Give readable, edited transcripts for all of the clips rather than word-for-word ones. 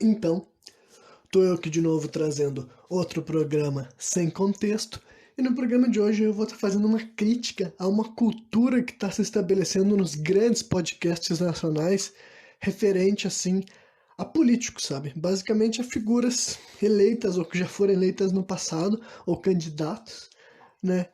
Então, tô eu aqui de novo trazendo outro programa sem contexto, e no programa de hoje eu vou estar fazendo uma crítica a uma cultura que está se estabelecendo nos grandes podcasts nacionais, referente assim a políticos, sabe? Basicamente a figuras eleitas ou que já foram eleitas no passado, ou candidatos, né,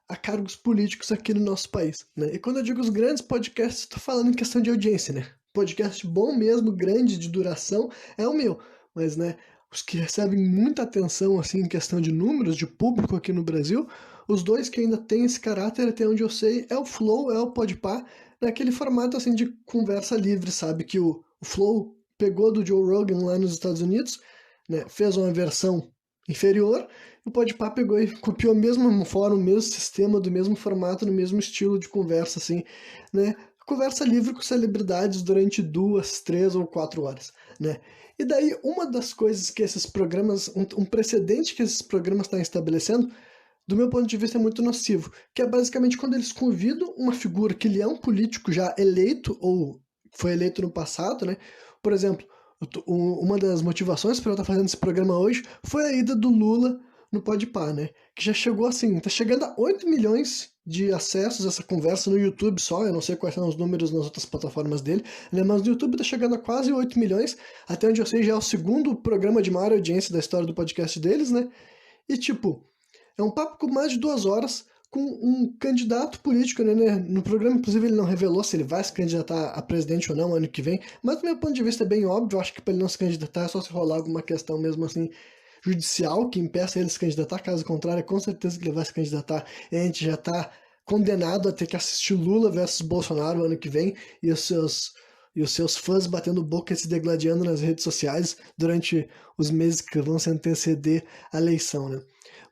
a cargos políticos aqui no nosso país, né? E quando eu digo os grandes podcasts, estou falando em questão de audiência, né? Podcast bom mesmo, grande, de duração, é o meu. Mas, né, os que recebem muita atenção, assim, em questão de números, de público aqui no Brasil, os dois que ainda têm esse caráter, até onde eu sei, é o Flow, é o Podpah, naquele formato, assim, de conversa livre, sabe? Que o Flow pegou do Joe Rogan lá nos Estados Unidos, né, fez uma versão inferior, o Podpah pegou e copiou o mesmo fórum, o mesmo sistema, do mesmo formato, no mesmo estilo de conversa, assim, né? Conversa livre com celebridades durante 2, 3 ou 4 horas, né? E daí, uma das coisas que esses programas, um precedente que esses programas estão estabelecendo, do meu ponto de vista é muito nocivo, que é basicamente quando eles convidam uma figura que ele é um político já eleito, ou foi eleito no passado, né? Por exemplo, uma das motivações para eu estar fazendo esse programa hoje foi a ida do Lula no Podpah, né? Que já chegou assim, tá chegando a 8 milhões de acessos essa conversa no YouTube só, eu não sei quais são os números nas outras plataformas dele, né? Mas no YouTube tá chegando a quase 8 milhões, até onde eu sei já é o segundo programa de maior audiência da história do podcast deles, né? E tipo, é um papo com mais de 2 horas com um candidato político, né? No programa, inclusive, ele não revelou se ele vai se candidatar a presidente ou não ano que vem, mas do meu ponto de vista é bem óbvio, eu acho que para ele não se candidatar é só se rolar alguma questão mesmo assim judicial que impeça ele de se candidatar, caso contrário, com certeza que ele vai se candidatar e a gente já está condenado a ter que assistir Lula versus Bolsonaro ano que vem e os seus fãs batendo boca e se degladiando nas redes sociais durante os meses que vão se anteceder à eleição, né?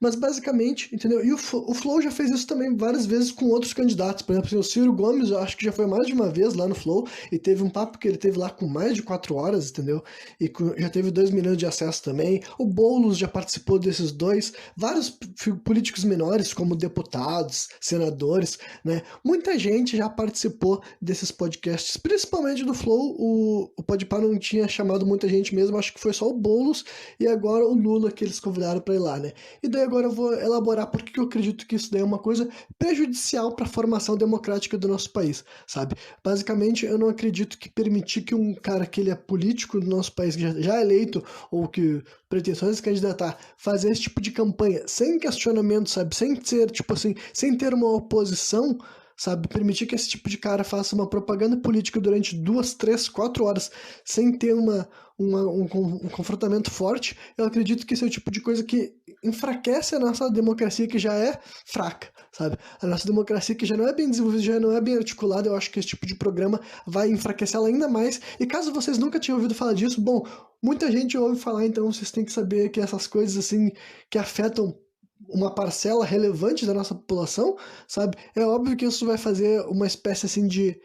Mas basicamente, entendeu? E o Flow já fez isso também várias vezes com outros candidatos. Por exemplo, assim, o Ciro Gomes, eu acho que já foi mais de uma vez lá no Flow e teve um papo que ele teve lá com mais de 4 horas, entendeu? E já teve 2 milhões de acessos também. O Boulos já participou desses dois. Vários políticos menores, como deputados, senadores, né? Muita gente já participou desses podcasts, principalmente do Flow. O Podpah não tinha chamado muita gente mesmo, acho que foi só o Boulos e agora o Lula que eles convidaram para ir lá, né? E daí agora eu vou elaborar por que eu acredito que isso daí é uma coisa prejudicial para a formação democrática do nosso país, sabe? Basicamente, eu não acredito que permitir que um cara que ele é político do nosso país, que já é eleito, ou que pretensões de se candidatar, fazer esse tipo de campanha sem questionamento, sabe? Sem ser, tipo assim, sem ter uma oposição, sabe? Permitir que esse tipo de cara faça uma propaganda política durante 2, 3, 4 horas sem ter um confrontamento forte, eu acredito que esse é o tipo de coisa que enfraquece a nossa democracia que já é fraca, sabe? A nossa democracia que já não é bem desenvolvida, já não é bem articulada, eu acho que esse tipo de programa vai enfraquecê-la ainda mais. E caso vocês nunca tenham ouvido falar disso, bom, muita gente ouve falar, então vocês têm que saber que essas coisas assim que afetam uma parcela relevante da nossa população, sabe? É óbvio que isso vai fazer uma espécie assim de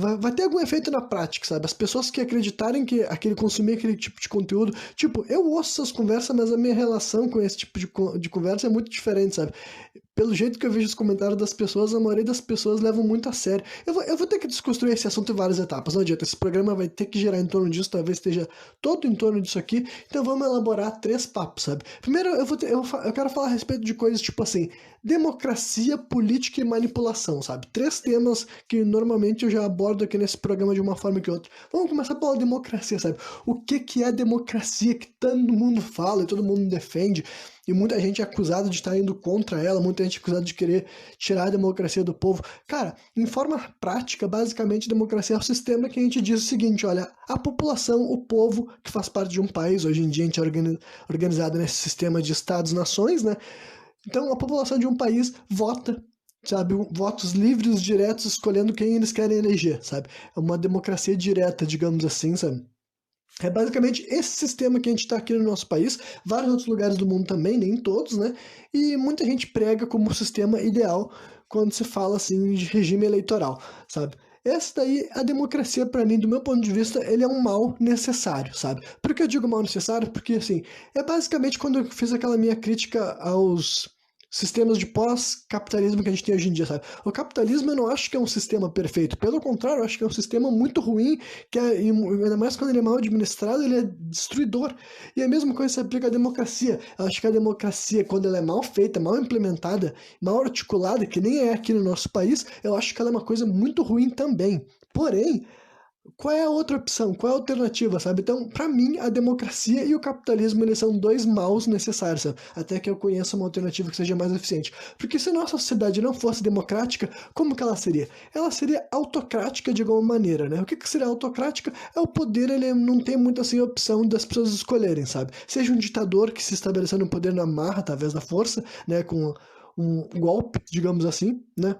vai ter algum efeito na prática, sabe? As pessoas que acreditarem que consumir aquele tipo de conteúdo, tipo, eu ouço essas conversas, mas a minha relação com esse tipo de conversa é muito diferente, sabe? Pelo jeito que eu vejo os comentários das pessoas, a maioria das pessoas levam muito a sério. Eu vou ter que desconstruir esse assunto em várias etapas, não adianta. Esse programa vai ter que girar em torno disso, talvez esteja todo em torno disso aqui. Então vamos elaborar 3 papos, sabe? Primeiro, eu quero falar a respeito de coisas tipo assim, democracia, política e manipulação, sabe? 3 temas que normalmente eu já abordo aqui nesse programa de uma forma que outra. Vamos começar pela democracia, sabe? O que é democracia que todo mundo fala e todo mundo defende? E muita gente é acusada de estar indo contra ela, muita gente é acusada de querer tirar a democracia do povo. Cara, em forma prática, basicamente, a democracia é o sistema que a gente diz o seguinte, olha, a população, o povo que faz parte de um país, hoje em dia a gente é organizado nesse sistema de estados-nações, né? Então a população de um país vota, sabe, votos livres, diretos, escolhendo quem eles querem eleger, sabe? É uma democracia direta, digamos assim, sabe? É basicamente esse sistema que a gente está aqui no nosso país, vários outros lugares do mundo também, nem todos, né? E muita gente prega como o sistema ideal quando se fala assim de regime eleitoral, sabe? Essa daí, a democracia, para mim, do meu ponto de vista, ele é um mal necessário, sabe? Por que eu digo mal necessário? Porque, assim, é basicamente quando eu fiz aquela minha crítica sistemas de pós-capitalismo que a gente tem hoje em dia, sabe? O capitalismo eu não acho que é um sistema perfeito, pelo contrário, eu acho que é um sistema muito ruim, e ainda mais quando ele é mal administrado, ele é destruidor. E a mesma coisa se aplica à democracia. Eu acho que a democracia, quando ela é mal feita, mal implementada, mal articulada, que nem é aqui no nosso país, eu acho que ela é uma coisa muito ruim também. Porém, qual é a outra opção? Qual é a alternativa, sabe? Então, para mim, a democracia e o capitalismo, eles são dois maus necessários, sabe? Até que eu conheça uma alternativa que seja mais eficiente. Porque se a nossa sociedade não fosse democrática, como que ela seria? Ela seria autocrática de alguma maneira, né? O que que seria autocrática? É o poder, ele não tem muita assim, opção das pessoas escolherem, sabe? Seja um ditador que se estabeleceu no poder na marra, através da força, né? Com um golpe, digamos assim, né?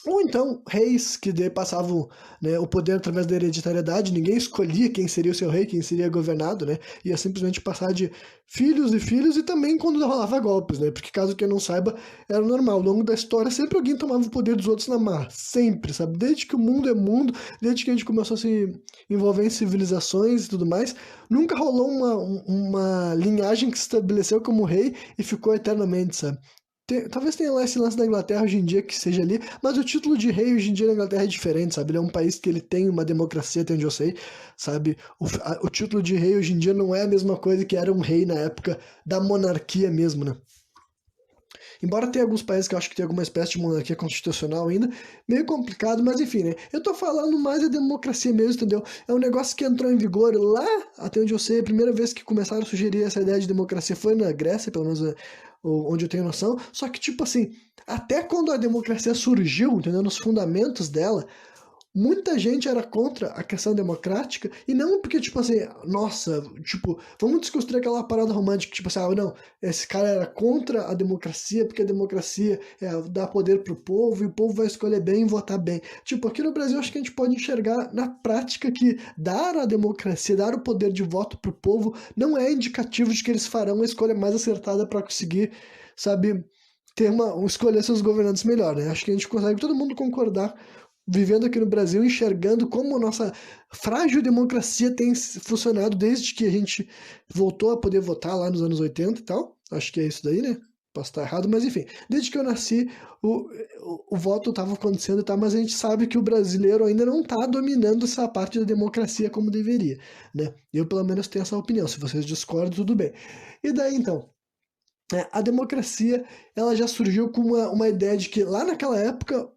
Ou então reis que passavam, né, o poder através da hereditariedade, ninguém escolhia quem seria o seu rei, quem seria governado, né? Ia simplesmente passar de filhos e filhos e também quando rolava golpes, né? Porque caso quem não saiba, era normal. Ao longo da história, sempre alguém tomava o poder dos outros na marra. Sempre, sabe? Desde que o mundo é mundo, desde que a gente começou a se envolver em civilizações e tudo mais, nunca rolou uma linhagem que se estabeleceu como rei e ficou eternamente, sabe? Talvez tenha lá esse lance da Inglaterra hoje em dia que seja ali, mas o título de rei hoje em dia na Inglaterra é diferente, sabe? Ele é um país que ele tem uma democracia, até onde eu sei, sabe? O título de rei hoje em dia não é a mesma coisa que era um rei na época da monarquia mesmo, né? Embora tenha alguns países que eu acho que tem alguma espécie de monarquia constitucional ainda, meio complicado, mas enfim, né? Eu tô falando mais da democracia mesmo, entendeu? É um negócio que entrou em vigor lá, até onde eu sei, a primeira vez que começaram a sugerir essa ideia de democracia foi na Grécia, pelo menos onde eu tenho noção. Só que, tipo assim, até quando a democracia surgiu, entendeu? Nos fundamentos dela, muita gente era contra a questão democrática, e não porque, tipo assim, nossa, tipo, vamos desconstruir aquela parada romântica, tipo assim, ah, não, esse cara era contra a democracia, porque a democracia dá poder pro povo, e o povo vai escolher bem e votar bem. Tipo, aqui no Brasil, acho que a gente pode enxergar na prática que dar a democracia, dar o poder de voto pro povo, não é indicativo de que eles farão a escolha mais acertada para conseguir, sabe, escolher seus governantes melhor, né? Acho que a gente consegue todo mundo concordar vivendo aqui no Brasil, enxergando como a nossa frágil democracia tem funcionado desde que a gente voltou a poder votar lá nos anos 80 e tal. Acho que é isso daí, né? Posso estar errado, mas enfim. Desde que eu nasci, o voto estava acontecendo e tal, mas a gente sabe que o brasileiro ainda não está dominando essa parte da democracia como deveria, né? Eu, pelo menos, tenho essa opinião. Se vocês discordam, tudo bem. E daí, então, a democracia, ela já surgiu com uma ideia de que lá naquela época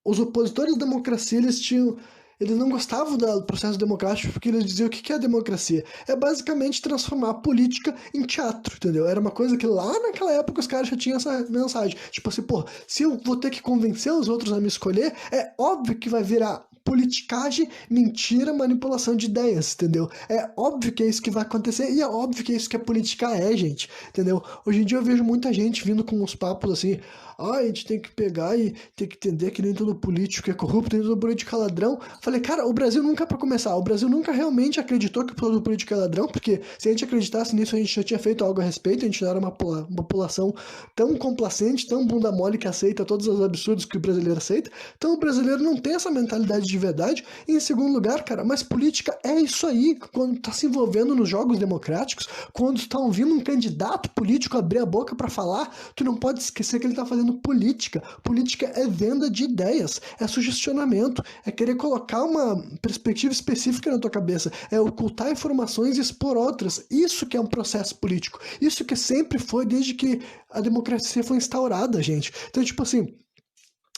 os opositores da democracia, eles não gostavam do processo democrático porque eles diziam o que é a democracia? É basicamente transformar a política em teatro, entendeu? Era uma coisa que lá naquela época os caras já tinham essa mensagem. Tipo assim, pô, se eu vou ter que convencer os outros a me escolher, é óbvio que vai virar politicagem, mentira, manipulação de ideias, entendeu? É óbvio que é isso que vai acontecer e é óbvio que é isso que a política é, gente, entendeu? Hoje em dia eu vejo muita gente vindo com uns papos assim, a gente tem que pegar e tem que entender que nem todo político é corrupto, nem todo político é ladrão. Falei, cara, o Brasil nunca, pra começar, o Brasil nunca realmente acreditou que todo político é ladrão, porque se a gente acreditasse nisso, a gente já tinha feito algo a respeito, a gente não era uma população tão complacente, tão bunda mole que aceita todos os absurdos que o brasileiro aceita. Então o brasileiro não tem essa mentalidade de verdade. E em segundo lugar, cara, mas política é isso aí, quando tá se envolvendo nos jogos democráticos, quando tá ouvindo um candidato político abrir a boca para falar, tu não pode esquecer que ele tá fazendo política. Política é venda de ideias, é sugestionamento, é querer colocar uma perspectiva específica na tua cabeça, é ocultar informações e expor outras. Isso que é um processo político. Isso que sempre foi desde que a democracia foi instaurada, gente. Então, tipo assim,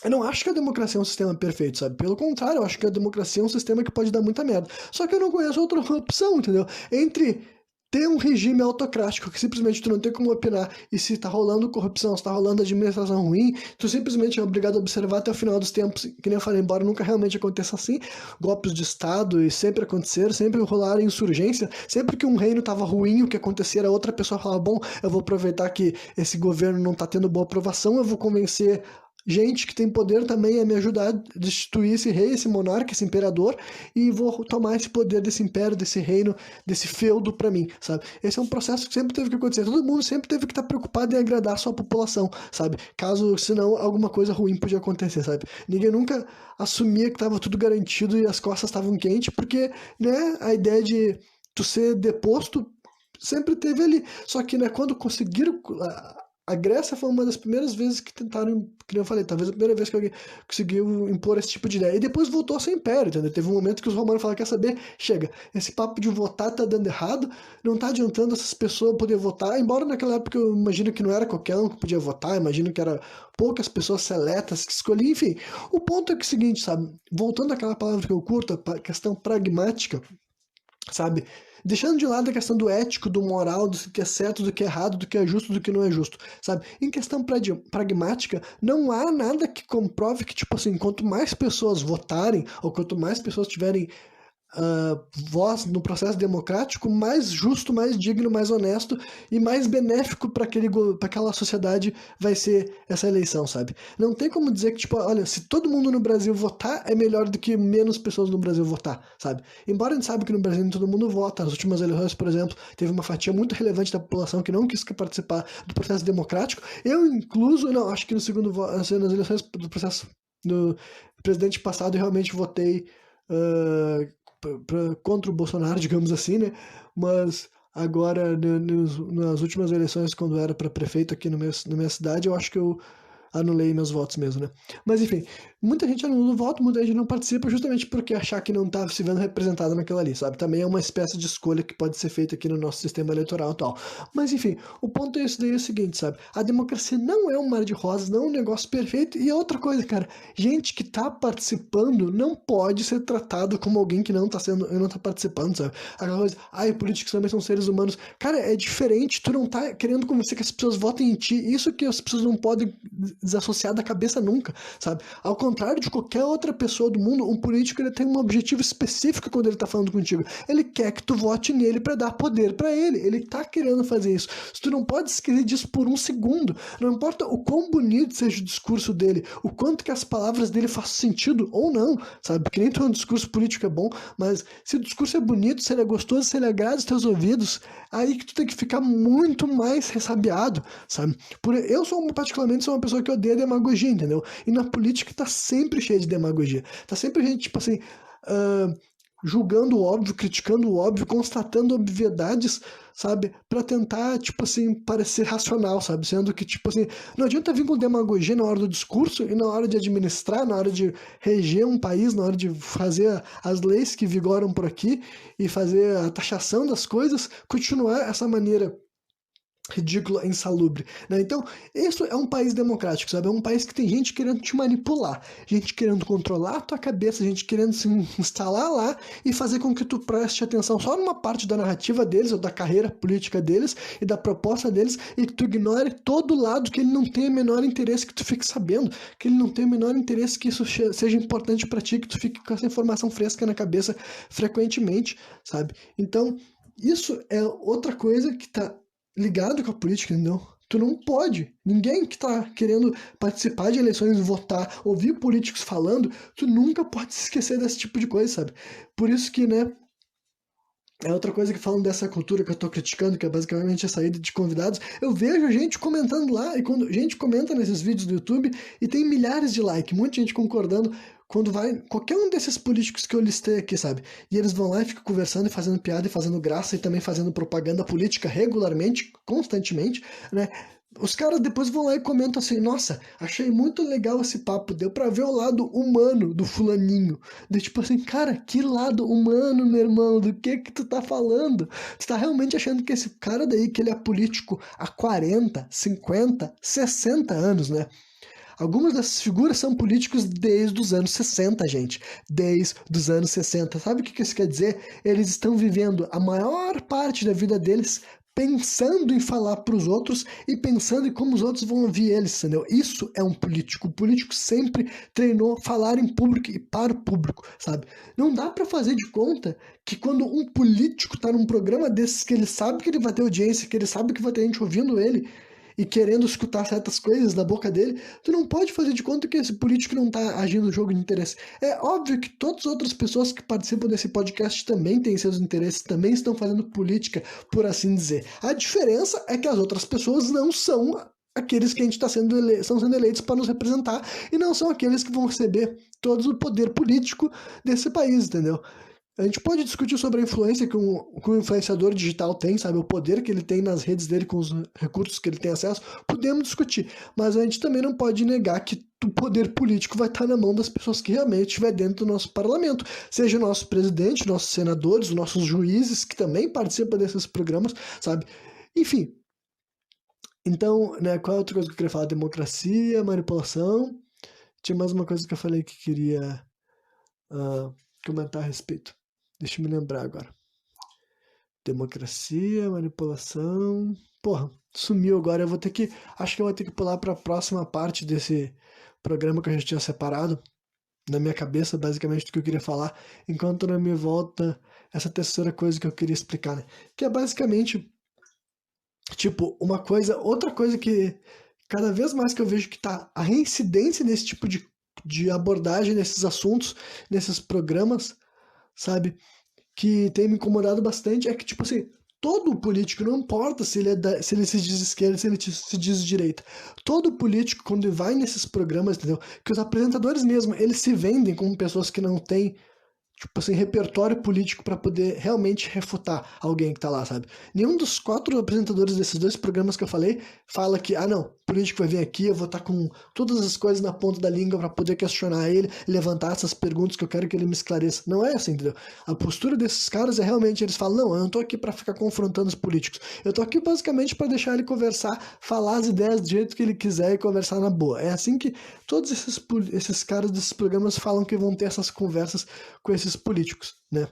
eu não acho que a democracia é um sistema perfeito, sabe? Pelo contrário, eu acho que a democracia é um sistema que pode dar muita merda. Só que eu não conheço outra opção, entendeu? Entre ter um regime autocrático que simplesmente tu não tem como opinar, e se tá rolando corrupção, se tá rolando administração ruim, tu simplesmente é obrigado a observar até o final dos tempos, que nem eu falei, embora nunca realmente aconteça assim, golpes de Estado e sempre aconteceram, sempre rolaram insurgência, sempre que um reino tava ruim, o que acontecia era outra pessoa falava, bom, eu vou aproveitar que esse governo não tá tendo boa aprovação, eu vou convencer gente que tem poder também a me ajudar a destituir esse rei, esse monarca, esse imperador, e vou tomar esse poder desse império, desse reino, desse feudo pra mim, sabe? Esse é um processo que sempre teve que acontecer. Todo mundo sempre teve que estar preocupado em agradar a sua população, sabe? Caso, senão, alguma coisa ruim podia acontecer, sabe? Ninguém nunca assumia que estava tudo garantido e as costas estavam quentes, porque, né, a ideia de tu ser deposto sempre teve ali. Só que, né, quando conseguiram A Grécia foi uma das primeiras vezes que tentaram, que eu falei, talvez a primeira vez que alguém conseguiu impor esse tipo de ideia. E depois voltou a ser império, entendeu? Teve um momento que os romanos falaram, quer saber? Chega, esse papo de votar tá dando errado, não tá adiantando essas pessoas poder votar, embora naquela época eu imagino que não era qualquer um que podia votar, imagino que era poucas pessoas seletas que escolhiam, enfim. O ponto é que é o seguinte, sabe? Voltando àquela palavra que eu curto, a questão pragmática, sabe? Deixando de lado a questão do ético, do moral, do que é certo, do que é errado, do que é justo, do que não é justo, sabe? Em questão pragmática, não há nada que comprove que, tipo assim, quanto mais pessoas votarem, ou quanto mais pessoas tiverem voz no processo democrático, mais justo, mais digno, mais honesto e mais benéfico para aquela sociedade vai ser essa eleição, sabe? Não tem como dizer que, tipo, olha, se todo mundo no Brasil votar, é melhor do que menos pessoas no Brasil votar, sabe? Embora a gente saiba que no Brasil nem todo mundo vota, nas últimas eleições, por exemplo, teve uma fatia muito relevante da população que não quis participar do processo democrático. Eu, incluso, não, acho que nas eleições do processo do presidente passado, eu realmente votei contra o Bolsonaro, digamos assim, né? Mas agora, nas últimas eleições, quando era para prefeito aqui na minha cidade, eu acho que eu anulei meus votos mesmo, né? Mas enfim, muita gente anula o voto, muita gente não participa justamente porque achar que não tá se vendo representado naquilo ali, sabe? Também é uma espécie de escolha que pode ser feita aqui no nosso sistema eleitoral e tal. Mas enfim, o ponto é isso daí, é o seguinte, sabe? A democracia não é um mar de rosas, não é um negócio perfeito. E outra coisa, cara, gente que tá participando não pode ser tratado como alguém que não tá participando, sabe? Aquela coisa, ai, políticos também são seres humanos. Cara, é diferente, tu não tá querendo convencer que as pessoas votem em ti, isso que as pessoas não podem desassociar da cabeça nunca, sabe? Ao contrário de qualquer outra pessoa do mundo, um político ele tem um objetivo específico quando ele tá falando contigo. Ele quer que tu vote nele para dar poder para ele. Ele tá querendo fazer isso. Se tu não pode esquecer disso por um segundo, não importa o quão bonito seja o discurso dele, o quanto que as palavras dele façam sentido ou não, sabe? Porque nem todo discurso político é bom, mas se o discurso é bonito, se ele é gostoso, se ele agrada os teus ouvidos, aí que tu tem que ficar muito mais ressabiado, sabe? Eu particularmente sou uma pessoa que odeia demagogia, entendeu? E na política tá sempre cheia de demagogia. Tá sempre gente, tipo assim, julgando o óbvio, criticando o óbvio, constatando obviedades, sabe? Pra tentar, tipo assim, parecer racional, sabe? Sendo que, tipo assim, não adianta vir com demagogia na hora do discurso e na hora de administrar, na hora de reger um país, na hora de fazer as leis que vigoram por aqui e fazer a taxação das coisas, continuar essa maneira ridícula, insalubre, né? Então, isso é um país democrático, sabe? É um país que tem gente querendo te manipular, gente querendo controlar a tua cabeça, gente querendo se instalar lá e fazer com que tu preste atenção só numa parte da narrativa deles, ou da carreira política deles, e da proposta deles, e que tu ignore todo lado, que ele não tem o menor interesse que tu fique sabendo, que ele não tem o menor interesse que isso seja importante para ti, que tu fique com essa informação fresca na cabeça frequentemente, sabe? Então, isso é outra coisa que tá ligado com a política, entendeu? Tu não pode. Ninguém que tá querendo participar de eleições, votar, ouvir políticos falando, tu nunca pode se esquecer desse tipo de coisa, sabe? Por isso que, né, é outra coisa que falam dessa cultura que eu tô criticando, que é basicamente a saída de convidados. Eu vejo gente comentando lá, e quando gente comenta nesses vídeos do YouTube, e tem milhares de likes, muita gente concordando, quando vai qualquer um desses políticos que eu listei aqui, sabe? E eles vão lá e ficam conversando e fazendo piada e fazendo graça e também fazendo propaganda política regularmente, constantemente, né? Os caras depois vão lá e comentam assim, nossa, achei muito legal esse papo, deu pra ver o lado humano do fulaninho. De tipo assim, cara, que lado humano, meu irmão, do que tu tá falando? Tu tá realmente achando que esse cara daí, que ele é político há 40, 50, 60 anos, né? Algumas dessas figuras são políticos desde os anos 60, gente. Desde os anos 60. Sabe o que isso quer dizer? Eles estão vivendo a maior parte da vida deles pensando em falar para os outros e pensando em como os outros vão ouvir eles, entendeu? Isso é um político. O político sempre treinou falar em público e para o público, sabe? Não dá para fazer de conta que quando um político tá num programa desses que ele sabe que ele vai ter audiência, que ele sabe que vai ter gente ouvindo ele, e querendo escutar certas coisas da boca dele, tu não pode fazer de conta que esse político não tá agindo no jogo de interesse. É óbvio que todas as outras pessoas que participam desse podcast também têm seus interesses, também estão fazendo política, por assim dizer. A diferença é que as outras pessoas não são aqueles que a gente estão sendo eleitos para nos representar e não são aqueles que vão receber todo o poder político desse país, entendeu? A gente pode discutir sobre a influência que o influenciador digital tem, sabe? O poder que ele tem nas redes dele com os recursos que ele tem acesso. Podemos discutir, mas a gente também não pode negar que o poder político vai estar na mão das pessoas que realmente estiver dentro do nosso parlamento. Seja o nosso presidente, nossos senadores, os nossos juízes, que também participam desses programas, sabe? Enfim. Então, né, qual é outra coisa que eu queria falar? Democracia, manipulação. Tinha mais uma coisa que eu falei que queria comentar a respeito. Deixa eu me lembrar agora. Democracia, manipulação. Porra, sumiu agora. Acho que eu vou ter que pular para a próxima parte desse programa que eu já tinha separado na minha cabeça, basicamente, do que eu queria falar, enquanto não me volta essa terceira coisa que eu queria explicar, né? Que é basicamente, tipo, outra coisa que cada vez mais que eu vejo que tá a reincidência nesse tipo de abordagem nesses assuntos, nesses programas, sabe? Que tem me incomodado bastante é que, tipo assim, todo político, não importa se ele se diz esquerda, se ele se diz direita, todo político, quando vai nesses programas, entendeu? Que os apresentadores mesmo, eles se vendem como pessoas que não têm, tipo assim, repertório político para poder realmente refutar alguém que tá lá, sabe? Nenhum dos 4 apresentadores desses 2 programas que eu falei fala que, não, o político vai vir aqui, eu vou estar com todas as coisas na ponta da língua para poder questionar ele, levantar essas perguntas que eu quero que ele me esclareça. Não é assim, entendeu? A postura desses caras é realmente, eles falam, não, eu não tô aqui para ficar confrontando os políticos. Eu tô aqui basicamente para deixar ele conversar, falar as ideias do jeito que ele quiser e conversar na boa. É assim que todos esses caras desses programas falam que vão ter essas conversas com esses políticos, né?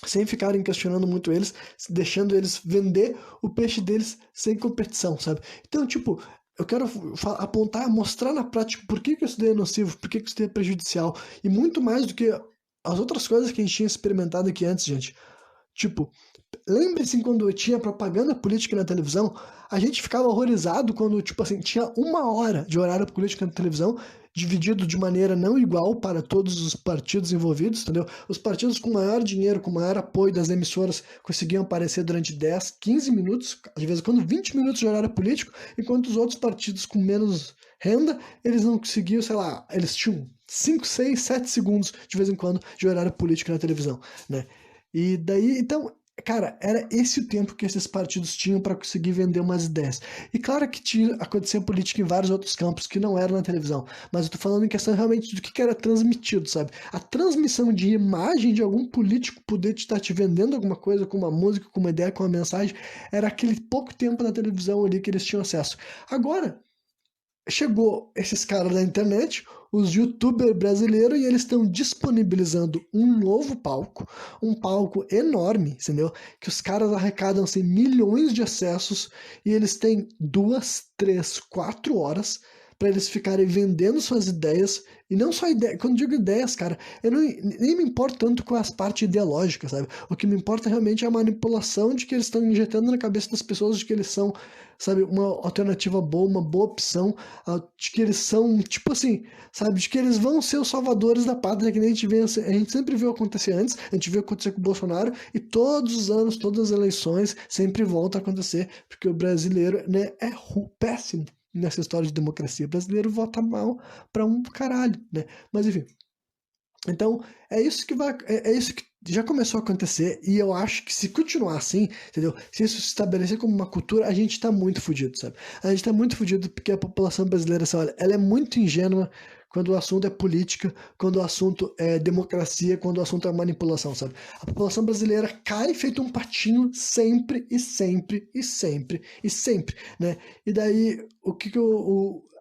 Sem ficarem questionando muito eles, deixando eles vender o peixe deles sem competição, sabe? Então, tipo, eu quero apontar, mostrar na prática por que isso daí é nocivo, por que isso daí é prejudicial, e muito mais do que as outras coisas que a gente tinha experimentado aqui antes, gente. Tipo, lembre-se quando tinha propaganda política na televisão, a gente ficava horrorizado quando, tipo assim, tinha 1 hora de horário político na televisão, dividido de maneira não igual para todos os partidos envolvidos, entendeu? Os partidos com maior dinheiro, com maior apoio das emissoras, conseguiam aparecer durante 10, 15 minutos, de vez em quando 20 minutos de horário político, enquanto os outros partidos com menos renda, eles não conseguiam, sei lá, eles tinham 5, 6, 7 segundos de vez em quando de horário político na televisão, né? E daí, então, cara, era esse o tempo que esses partidos tinham para conseguir vender umas ideias. E claro que acontecia política em vários outros campos que não eram na televisão, mas eu tô falando em questão realmente do que era transmitido, sabe? A transmissão de imagem de algum político poder estar te vendendo alguma coisa, com uma música, com uma ideia, com uma mensagem, era aquele pouco tempo na televisão ali que eles tinham acesso. Agora, chegou esses caras da internet, os youtubers brasileiros, e eles estão disponibilizando um novo palco, um palco enorme, entendeu? Que os caras arrecadam assim, milhões de acessos e eles têm 2, 3, 4 horas para eles ficarem vendendo suas ideias, e não só ideias, quando digo ideias, cara, eu nem me importo tanto com as partes ideológicas, sabe? O que me importa realmente é a manipulação de que eles estão injetando na cabeça das pessoas de que eles são, sabe, uma alternativa boa, uma boa opção, de que eles são, tipo assim, sabe, de que eles vão ser os salvadores da pátria, que nem a gente sempre viu acontecer antes, a gente viu acontecer com o Bolsonaro, e todos os anos, todas as eleições, sempre volta a acontecer, porque o brasileiro, né, é péssimo nessa história de democracia. O brasileiro vota mal pra um caralho, né? Mas enfim. Então, é isso que já começou a acontecer, e eu acho que se continuar assim, entendeu? Se isso se estabelecer como uma cultura, a gente tá muito fudido, sabe? A gente tá muito fudido porque a população brasileira, assim, olha, ela é muito ingênua quando o assunto é política, quando o assunto é democracia, quando o assunto é manipulação, sabe? A população brasileira cai feito um patinho sempre e sempre e sempre e sempre, né? E daí,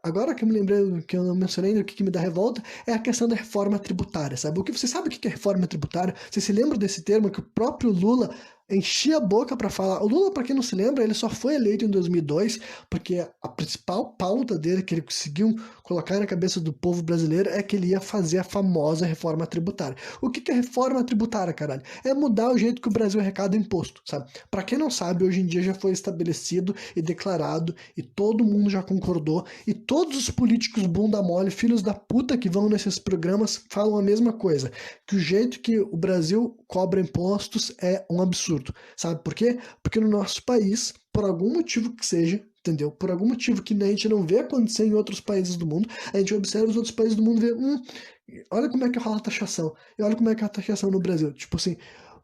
agora que eu me lembrei, que eu não mencionei ainda, o que me dá revolta é a questão da reforma tributária, sabe? Você sabe o que é reforma tributária? Você se lembra desse termo que o próprio Lula enchia a boca para falar? O Lula, para quem não se lembra, ele só foi eleito em 2002 porque a principal pauta dele que ele conseguiu colocar na cabeça do povo brasileiro é que ele ia fazer a famosa reforma tributária. O que é reforma tributária, caralho? É mudar o jeito que o Brasil arrecada imposto, sabe? Para quem não sabe, hoje em dia já foi estabelecido e declarado, e todo mundo já concordou, e todos os políticos bunda mole, filhos da puta que vão nesses programas, falam a mesma coisa, que o jeito que o Brasil cobra impostos é um absurdo, sabe por quê? Porque no nosso país, por algum motivo que seja, entendeu? Por algum motivo que a gente não vê acontecer em outros países do mundo, a gente observa os outros países do mundo e vê, olha como é que rola a taxação, e olha como é que é a taxação no Brasil. Tipo assim,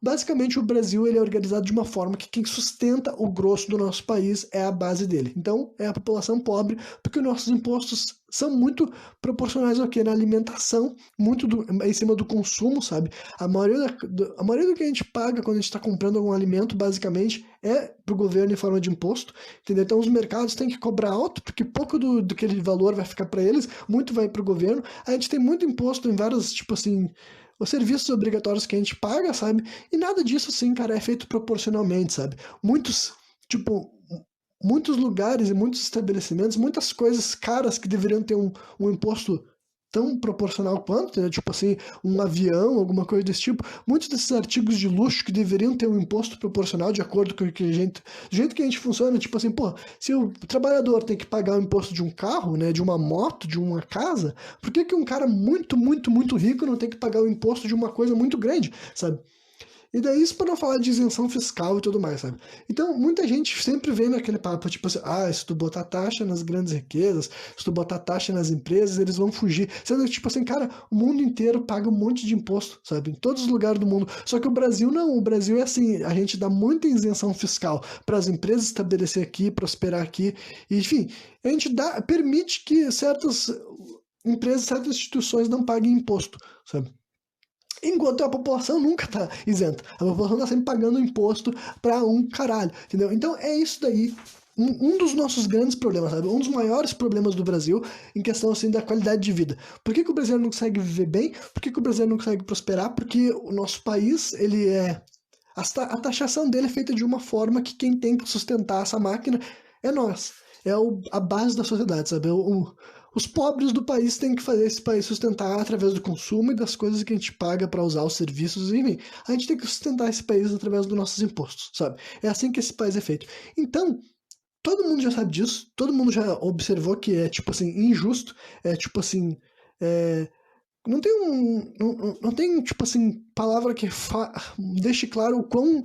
basicamente o Brasil ele é organizado de uma forma que quem sustenta o grosso do nosso país é a base dele. Então, é a população pobre, porque os nossos impostos são muito proporcionais ao quê? Na alimentação, muito em cima do consumo, sabe? A maioria do que a gente paga quando a gente está comprando algum alimento, basicamente, é pro governo em forma de imposto, entendeu? Então os mercados têm que cobrar alto, porque pouco do aquele valor vai ficar para eles, muito vai pro governo. A gente tem muito imposto em vários, tipo assim, os serviços obrigatórios que a gente paga, sabe? E nada disso, assim, cara, é feito proporcionalmente, sabe? Tipo, muitos lugares e muitos estabelecimentos, muitas coisas caras que deveriam ter um imposto tão proporcional quanto, né? Tipo assim, um avião, alguma coisa desse tipo. Muitos desses artigos de luxo que deveriam ter um imposto proporcional de acordo com o que a gente, do jeito que a gente funciona, tipo assim, pô, se o trabalhador tem que pagar o imposto de um carro, né, de uma moto, de uma casa, por que que um cara muito, muito, muito rico não tem que pagar o imposto de uma coisa muito grande, sabe? E daí isso para não falar de isenção fiscal e tudo mais, sabe? Então, muita gente sempre vem naquele papo, tipo assim, se tu botar taxa nas grandes riquezas, se tu botar taxa nas empresas, eles vão fugir. Sendo que, tipo assim, cara, o mundo inteiro paga um monte de imposto, sabe? Em todos os lugares do mundo. Só que o Brasil não, o Brasil é assim, a gente dá muita isenção fiscal para as empresas estabelecer aqui, prosperar aqui, e, enfim, a gente permite que certas empresas, certas instituições não paguem imposto, sabe? Enquanto a população nunca tá isenta. A população tá sempre pagando imposto pra um caralho, entendeu? Então é isso daí. Um dos nossos grandes problemas, sabe? Um dos maiores problemas do Brasil em questão, assim, da qualidade de vida. Por que que o brasileiro não consegue viver bem? Por que que o brasileiro não consegue prosperar? Porque o nosso país, ele é... A taxação dele é feita de uma forma que quem tem que sustentar essa máquina é nós. A base da sociedade, sabe? Os pobres do país têm que fazer esse país sustentar através do consumo e das coisas que a gente paga para usar os serviços, enfim. A gente tem que sustentar esse país através dos nossos impostos, sabe? É assim que esse país é feito. Então, todo mundo já sabe disso, todo mundo já observou que é, tipo assim, injusto, é, tipo assim, é, não tem, tipo assim, palavra que deixe claro o quão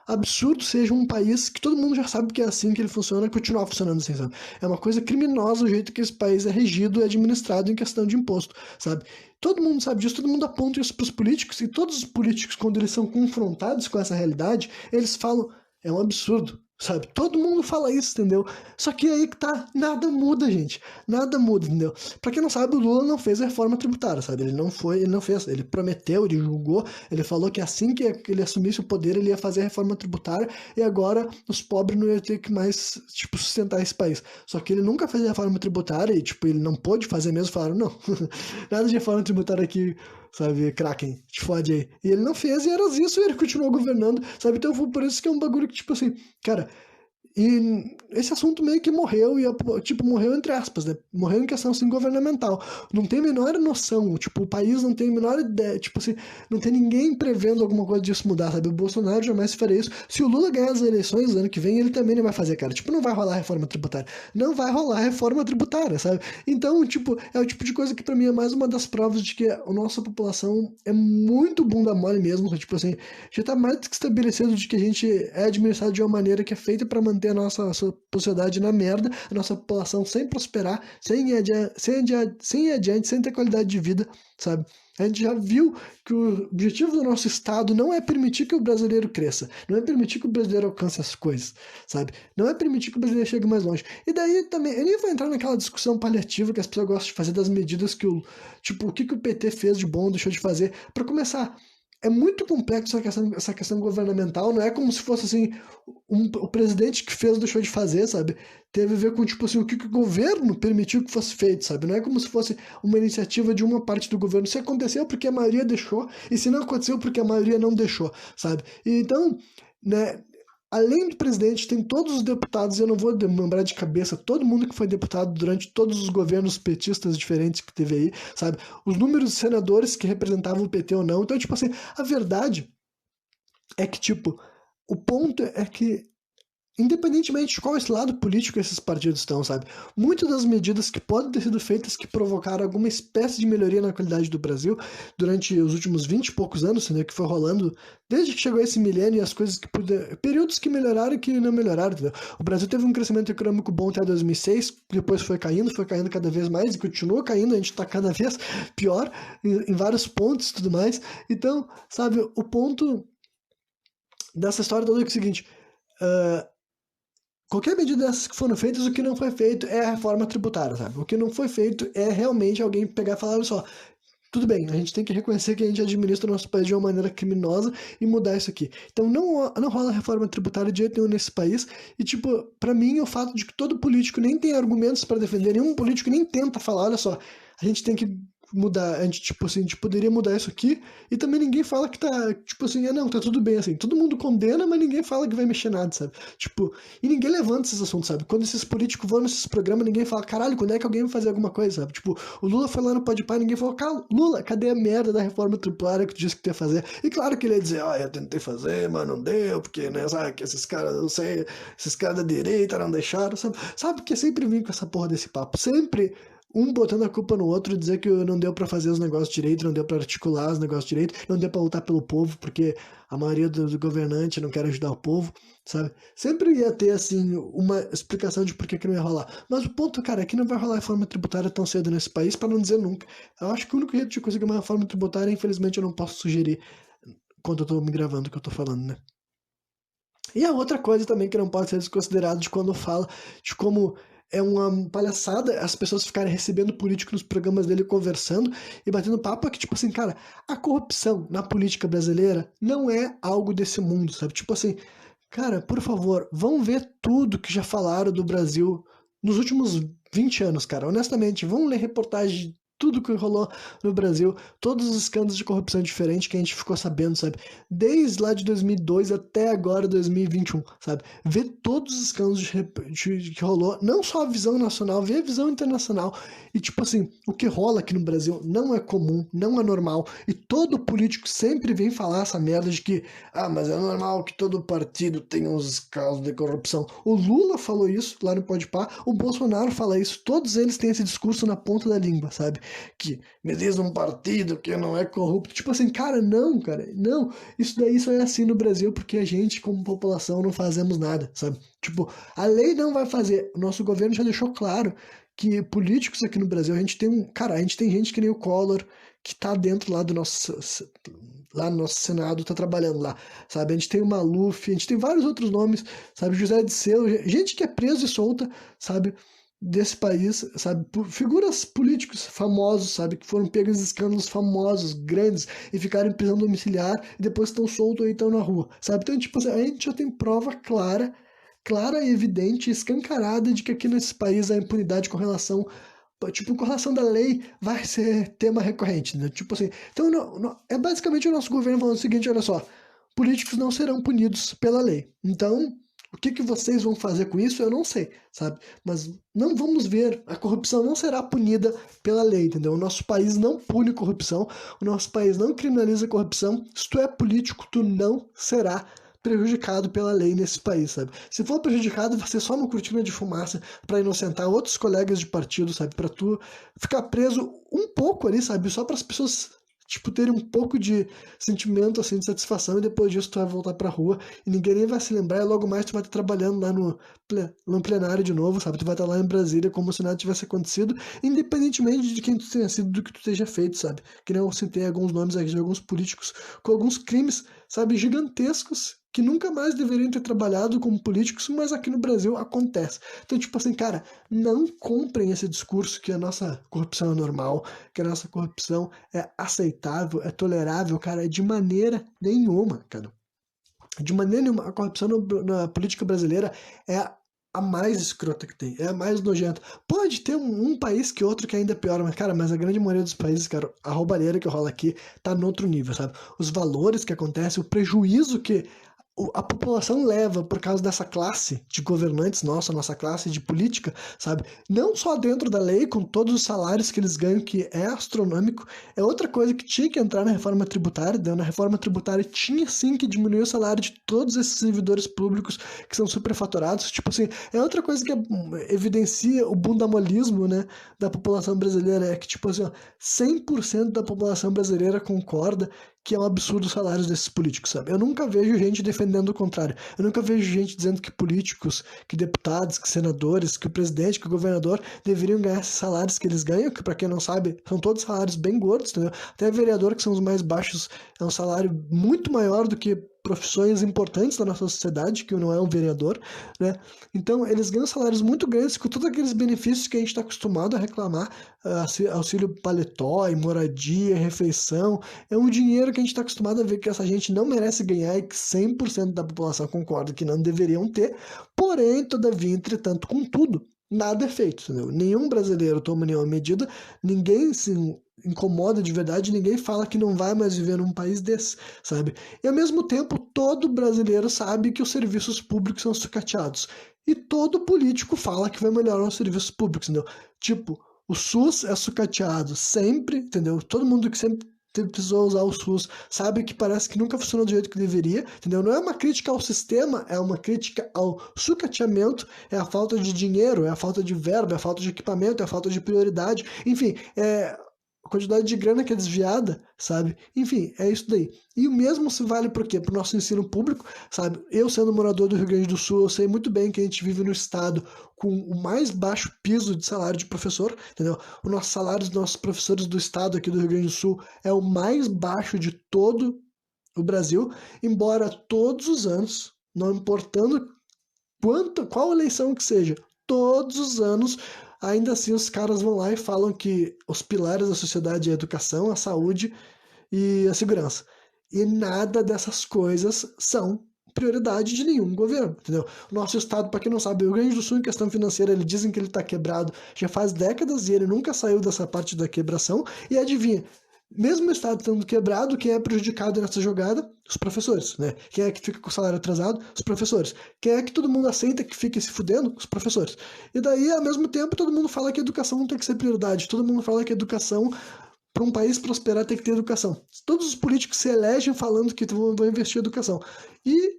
absurdo seja um país que todo mundo já sabe que é assim que ele funciona, continuar funcionando assim, sabe? É uma coisa criminosa o jeito que esse país é regido e administrado em questão de imposto, sabe? Todo mundo sabe disso, todo mundo aponta isso para os políticos, e todos os políticos, quando eles são confrontados com essa realidade, eles falam, é um absurdo, sabe? Todo mundo fala isso, entendeu? Só que aí que tá, nada muda, gente. Nada muda, entendeu? Pra quem não sabe, o Lula não fez a reforma tributária, sabe? Ele não fez, ele prometeu, ele julgou, ele falou que assim que ele assumisse o poder, ele ia fazer a reforma tributária e agora os pobres não iam ter que mais, tipo, sustentar esse país. Só que ele nunca fez a reforma tributária e, tipo, ele não pôde fazer mesmo, falaram, não, nada de reforma tributária aqui, sabe, Kraken, te fode aí. E ele não fez e era isso, e ele continuou governando, sabe? Então por isso que é um bagulho que, tipo assim, cara, e esse assunto meio que morreu, tipo, morreu entre aspas, né? Morreu em questão, assim, governamental. Não tem a menor noção, tipo, o país não tem a menor ideia, tipo assim, não tem ninguém prevendo alguma coisa disso mudar, sabe? O Bolsonaro jamais faria isso. Se o Lula ganhar as eleições ano que vem, ele também não vai fazer, cara. Tipo, não vai rolar reforma tributária. Não vai rolar reforma tributária, sabe? Então, tipo, é o tipo de coisa que pra mim é mais uma das provas de que a nossa população é muito bunda mole mesmo, tipo assim, já tá mais que estabelecido de que a gente é administrado de uma maneira que é feita pra manter a nossa sociedade na merda, a nossa população sem prosperar, sem ir adiante, sem ter qualidade de vida, sabe? A gente já viu que o objetivo do nosso Estado não é permitir que o brasileiro cresça, não é permitir que o brasileiro alcance as coisas, sabe? Não é permitir que o brasileiro chegue mais longe. E daí também, eu nem vou entrar naquela discussão paliativa que as pessoas gostam de fazer das medidas que tipo, o que o PT fez de bom, deixou de fazer. Para começar, é muito complexo essa questão governamental, não é como se fosse assim, o presidente que fez deixou de fazer, sabe? Teve a ver com, tipo assim, o que o governo permitiu que fosse feito, sabe? Não é como se fosse uma iniciativa de uma parte do governo. Se aconteceu porque a maioria deixou, e se não aconteceu porque a maioria não deixou, sabe? E então, né, além do presidente, tem todos os deputados, eu não vou lembrar de cabeça todo mundo que foi deputado durante todos os governos petistas diferentes que teve aí, sabe? Os números de senadores que representavam o PT ou não. Então, tipo assim, a verdade é que, tipo, o ponto é que independentemente de qual esse lado político esses partidos estão, sabe? Muitas das medidas que podem ter sido feitas que provocaram alguma espécie de melhoria na qualidade do Brasil durante os últimos 20 e poucos anos, né, que foi rolando desde que chegou esse milênio e as coisas que períodos que melhoraram e que não melhoraram, entendeu? O Brasil teve um crescimento econômico bom até 2006, depois foi caindo cada vez mais e continua caindo, a gente tá cada vez pior em vários pontos e tudo mais. Então, sabe, o ponto dessa história toda é o seguinte, qualquer medida dessas que foram feitas, o que não foi feito é a reforma tributária, sabe? O que não foi feito é realmente alguém pegar e falar, olha só, tudo bem, a gente tem que reconhecer que a gente administra o nosso país de uma maneira criminosa e mudar isso aqui. Então não rola reforma tributária de jeito nenhum nesse país. E, tipo, pra mim, o fato de que todo político nem tem argumentos pra defender, nenhum político nem tenta falar, olha só, a gente tem que mudar, a gente, tipo assim, a gente poderia mudar isso aqui, e também ninguém fala que tá, tipo assim, não, tá tudo bem, assim, todo mundo condena, mas ninguém fala que vai mexer nada, sabe? Tipo, e ninguém levanta esses assuntos, sabe? Quando esses políticos vão nesses programas, ninguém fala, caralho, quando é que alguém vai fazer alguma coisa, sabe? Tipo, o Lula foi lá no Podpah, ninguém falou, Lula, cadê a merda da reforma tributária que tu disse que tu ia fazer? E claro que ele ia dizer, eu tentei fazer, mas não deu, porque, né, sabe, que esses caras, não sei, esses caras da direita não deixaram, sabe? Sabe que sempre vim com essa porra desse papo, sempre um botando a culpa no outro, dizer que não deu pra fazer os negócios direito, não deu pra articular os negócios direito, não deu pra lutar pelo povo, porque a maioria dos governantes não quer ajudar o povo, sabe? Sempre ia ter, assim, uma explicação de por que não ia rolar. Mas o ponto, cara, é que não vai rolar reforma tributária tão cedo nesse país, pra não dizer nunca. Eu acho que o único jeito de conseguir uma reforma tributária, infelizmente, eu não posso sugerir quando eu tô me gravando o que eu tô falando, né? E a outra coisa também que não pode ser desconsiderado de quando fala de como é uma palhaçada as pessoas ficarem recebendo político nos programas dele conversando e batendo papo é que, tipo assim, cara, a corrupção na política brasileira não é algo desse mundo, sabe? Tipo assim, cara, por favor, vão ver tudo que já falaram do Brasil nos últimos 20 anos, cara. Honestamente, vão ler reportagem de tudo que rolou no Brasil, todos os escândalos de corrupção diferentes que a gente ficou sabendo, sabe? Desde lá de 2002 até agora 2021, sabe? Ver todos os escândalos que rolou, não só a visão nacional, ver a visão internacional. E tipo assim, o que rola aqui no Brasil não é comum, não é normal. E todo político sempre vem falar essa merda de que, mas é normal que todo partido tenha uns casos de corrupção. O Lula falou isso lá no Podpah, o Bolsonaro fala isso, todos eles têm esse discurso na ponta da língua, sabe? Que me diz um partido que não é corrupto. Tipo assim, cara, não. Isso daí só é assim no Brasil porque a gente, como população, não fazemos nada, sabe? Tipo, a lei não vai fazer. O nosso governo já deixou claro que políticos aqui no Brasil, a gente tem gente que nem o Collor, que tá dentro lá do nosso lá no nosso Senado, tá trabalhando lá, sabe? A gente tem o Maluf, a gente tem vários outros nomes, sabe? José Dirceu, gente que é preso e solta, sabe? Desse país, sabe? Figuras políticos famosos, sabe? Que foram pegos em escândalos famosos, grandes, e ficaram em prisão domiciliar e depois estão soltos e estão na rua, sabe? Então, tipo assim, a gente já tem prova clara e evidente, escancarada de que aqui nesse país a impunidade com relação da lei vai ser tema recorrente, né? Tipo assim, então é basicamente o nosso governo falando o seguinte, olha só, políticos não serão punidos pela lei. Então, o que vocês vão fazer com isso, eu não sei, sabe? Mas não vamos ver, a corrupção não será punida pela lei, entendeu? O nosso país não pune corrupção, o nosso país não criminaliza corrupção. Se tu é político, tu não será prejudicado pela lei nesse país, sabe? Se for prejudicado, vai ser só uma cortina de fumaça para inocentar outros colegas de partido, sabe? Para tu ficar preso um pouco ali, sabe? Só para as pessoas tipo, terem um pouco de sentimento, assim, de satisfação, e depois disso tu vai voltar pra rua, e ninguém nem vai se lembrar, e logo mais tu vai estar trabalhando lá no plenário de novo, sabe? Tu vai estar lá em Brasília como se nada tivesse acontecido, independentemente de quem tu tenha sido, do que tu tenha feito, sabe? Que nem eu citei alguns nomes aqui de alguns políticos com alguns crimes, sabe, gigantescos, que nunca mais deveriam ter trabalhado como políticos, mas aqui no Brasil acontece. Então, tipo assim, cara, não comprem esse discurso que a nossa corrupção é normal, que a nossa corrupção é aceitável, é tolerável, cara, de maneira nenhuma, cara. De maneira nenhuma, a corrupção na política brasileira é a mais escrota que tem, é a mais nojenta. Pode ter um país que outro que ainda é pior, mas, cara, a grande maioria dos países, cara, a roubalheira que rola aqui tá no outro nível, sabe? Os valores que acontecem, o prejuízo que a população leva por causa dessa classe de governantes, nossa classe de política, sabe? Não só dentro da lei, com todos os salários que eles ganham, que é astronômico, é outra coisa que tinha que entrar na reforma tributária, na reforma tributária tinha sim que diminuir o salário de todos esses servidores públicos que são superfaturados, tipo assim, é outra coisa que evidencia o bundamolismo, né, da população brasileira, é que, tipo assim, ó, 100% da população brasileira concorda que é um absurdo os salários desses políticos, sabe? Eu nunca vejo gente defendendo o contrário. Eu nunca vejo gente dizendo que políticos, que deputados, que senadores, que o presidente, que o governador deveriam ganhar esses salários que eles ganham, que pra quem não sabe, são todos salários bem gordos, entendeu? Até vereador, que são os mais baixos, é um salário muito maior do que profissões importantes da nossa sociedade, que não é um vereador, né? Então, eles ganham salários muito grandes com todos aqueles benefícios que a gente está acostumado a reclamar, auxílio paletó, moradia, refeição, é um dinheiro que a gente está acostumado a ver que essa gente não merece ganhar e que 100% da população concorda que não deveriam ter, porém, todavia, entretanto, contudo, nada é feito, entendeu? Nenhum brasileiro toma nenhuma medida, ninguém se incomoda de verdade, ninguém fala que não vai mais viver num país desse, sabe? E ao mesmo tempo, todo brasileiro sabe que os serviços públicos são sucateados. E todo político fala que vai melhorar os serviços públicos, entendeu? Tipo, o SUS é sucateado sempre, entendeu? Todo mundo que sempre precisou usar o SUS sabe que parece que nunca funcionou do jeito que deveria, entendeu? Não é uma crítica ao sistema, é uma crítica ao sucateamento, é a falta de dinheiro, é a falta de verba, é a falta de equipamento, é a falta de prioridade, enfim, é a quantidade de grana que é desviada, sabe? Enfim, é isso daí. E o mesmo se vale por quê? Pro nosso ensino público, sabe? Eu, sendo morador do Rio Grande do Sul, eu sei muito bem que a gente vive no estado com o mais baixo piso de salário de professor, entendeu? O nosso salário dos nossos professores do estado aqui do Rio Grande do Sul é o mais baixo de todo o Brasil, embora todos os anos, não importando qual eleição que seja, todos os anos, ainda assim os caras vão lá e falam que os pilares da sociedade é a educação, a saúde e a segurança. E nada dessas coisas são prioridade de nenhum governo, entendeu? O nosso estado, para quem não sabe, o Rio Grande do Sul, em questão financeira, eles dizem que ele está quebrado já faz décadas e ele nunca saiu dessa parte da quebração. E adivinha, mesmo o estado estando quebrado, quem é prejudicado nessa jogada? Os professores, né? Quem é que fica com o salário atrasado? Os professores. Quem é que todo mundo aceita que fique se fudendo? Os professores. E daí, ao mesmo tempo, todo mundo fala que a educação não tem que ser prioridade. Todo mundo fala que a educação, para um país prosperar, tem que ter educação. Todos os políticos se elegem falando que vão investir em educação. E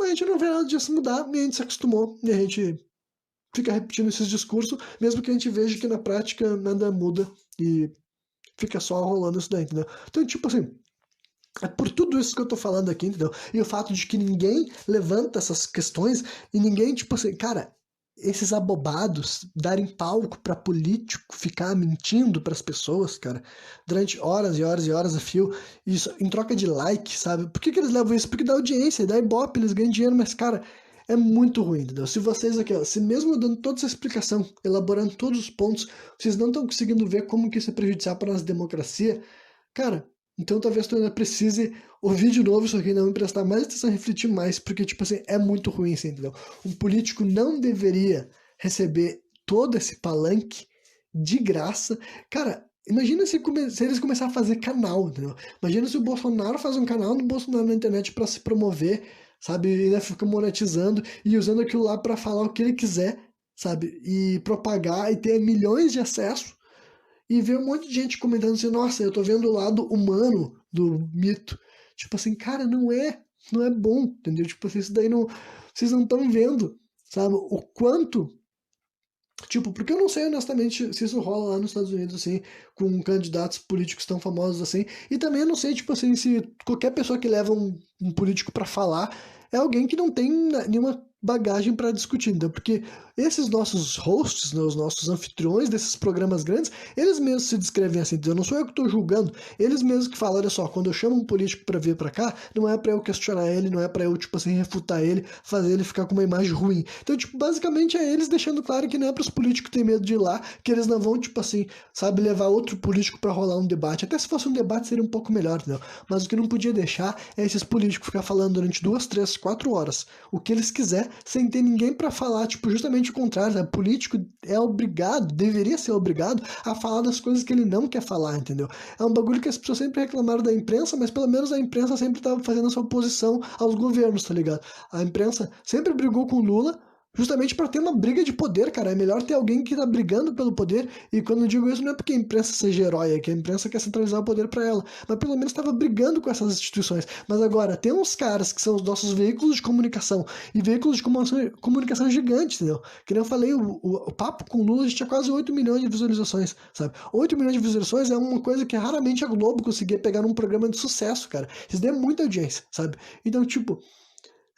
a gente não vê nada disso mudar, e a gente se acostumou, e a gente fica repetindo esses discursos, mesmo que a gente veja que na prática nada muda e fica só rolando isso daí, entendeu? Então, tipo assim, é por tudo isso que eu tô falando aqui, entendeu? E o fato de que ninguém levanta essas questões e ninguém, tipo assim, cara, esses abobados darem palco pra político ficar mentindo pras pessoas, cara, durante horas e horas e horas a fio, isso, em troca de like, sabe? Por que eles levam isso? Porque dá audiência, dá ibope, eles ganham dinheiro, mas, cara, é muito ruim, entendeu? Se vocês aqui, ó, se mesmo dando toda essa explicação, elaborando todos os pontos, vocês não estão conseguindo ver como que isso é prejudicial para a nossa democracia, cara, então talvez tu ainda precise ouvir de novo isso aqui, não me prestar mais atenção, refletir mais, porque, tipo assim, é muito ruim, assim, entendeu? Um político não deveria receber todo esse palanque de graça. Cara, imagina se eles começarem a fazer canal, entendeu? Imagina se o Bolsonaro faz um canal no Bolsonaro na internet para se promover, sabe? E ainda fica monetizando e usando aquilo lá para falar o que ele quiser, sabe? E propagar e ter milhões de acessos e ver um monte de gente comentando assim, nossa, eu tô vendo o lado humano do mito. Tipo assim, cara, não é bom, entendeu? Tipo assim, isso daí não, vocês não estão vendo, sabe? O quanto, tipo, porque eu não sei honestamente se isso rola lá nos Estados Unidos, assim, com candidatos políticos tão famosos assim, e também eu não sei, tipo assim, se qualquer pessoa que leva um político pra falar é alguém que não tem nenhuma bagagem para discutir, então, porque esses nossos hosts, né, os nossos anfitriões desses programas grandes, eles mesmos se descrevem assim, então, não sou eu que estou julgando, eles mesmos que falam, olha só, quando eu chamo um político para vir para cá, não é para eu questionar ele, não é para eu, tipo assim, refutar ele, fazer ele ficar com uma imagem ruim. Então, tipo, basicamente é eles deixando claro que não é para os políticos ter medo de ir lá, que eles não vão, tipo assim, sabe, levar outro político para rolar um debate. Até se fosse um debate seria um pouco melhor, entendeu? Mas o que não podia deixar é esses políticos ficar falando durante 2, 3, 4 horas o que eles quiser quiser, sem ter ninguém pra falar, tipo, justamente o contrário, sabe? Político é obrigado, deveria ser obrigado a falar das coisas que ele não quer falar, entendeu? É um bagulho que as pessoas sempre reclamaram da imprensa, mas pelo menos a imprensa sempre tava fazendo a sua oposição aos governos, tá ligado? A imprensa sempre brigou com o Lula, justamente para ter uma briga de poder, cara. É melhor ter alguém que tá brigando pelo poder. E quando eu digo isso, não é porque a imprensa seja herói, é que a imprensa quer centralizar o poder para ela. Mas pelo menos estava brigando com essas instituições. Mas agora, tem uns caras que são os nossos veículos de comunicação. E veículos de comunicação gigantes, entendeu? Que nem eu falei, o papo com o Lula, a gente tinha quase 8 milhões de visualizações, sabe? 8 milhões de visualizações é uma coisa que raramente a Globo conseguia pegar num programa de sucesso, cara. Isso daí é muita audiência, sabe? Então, tipo,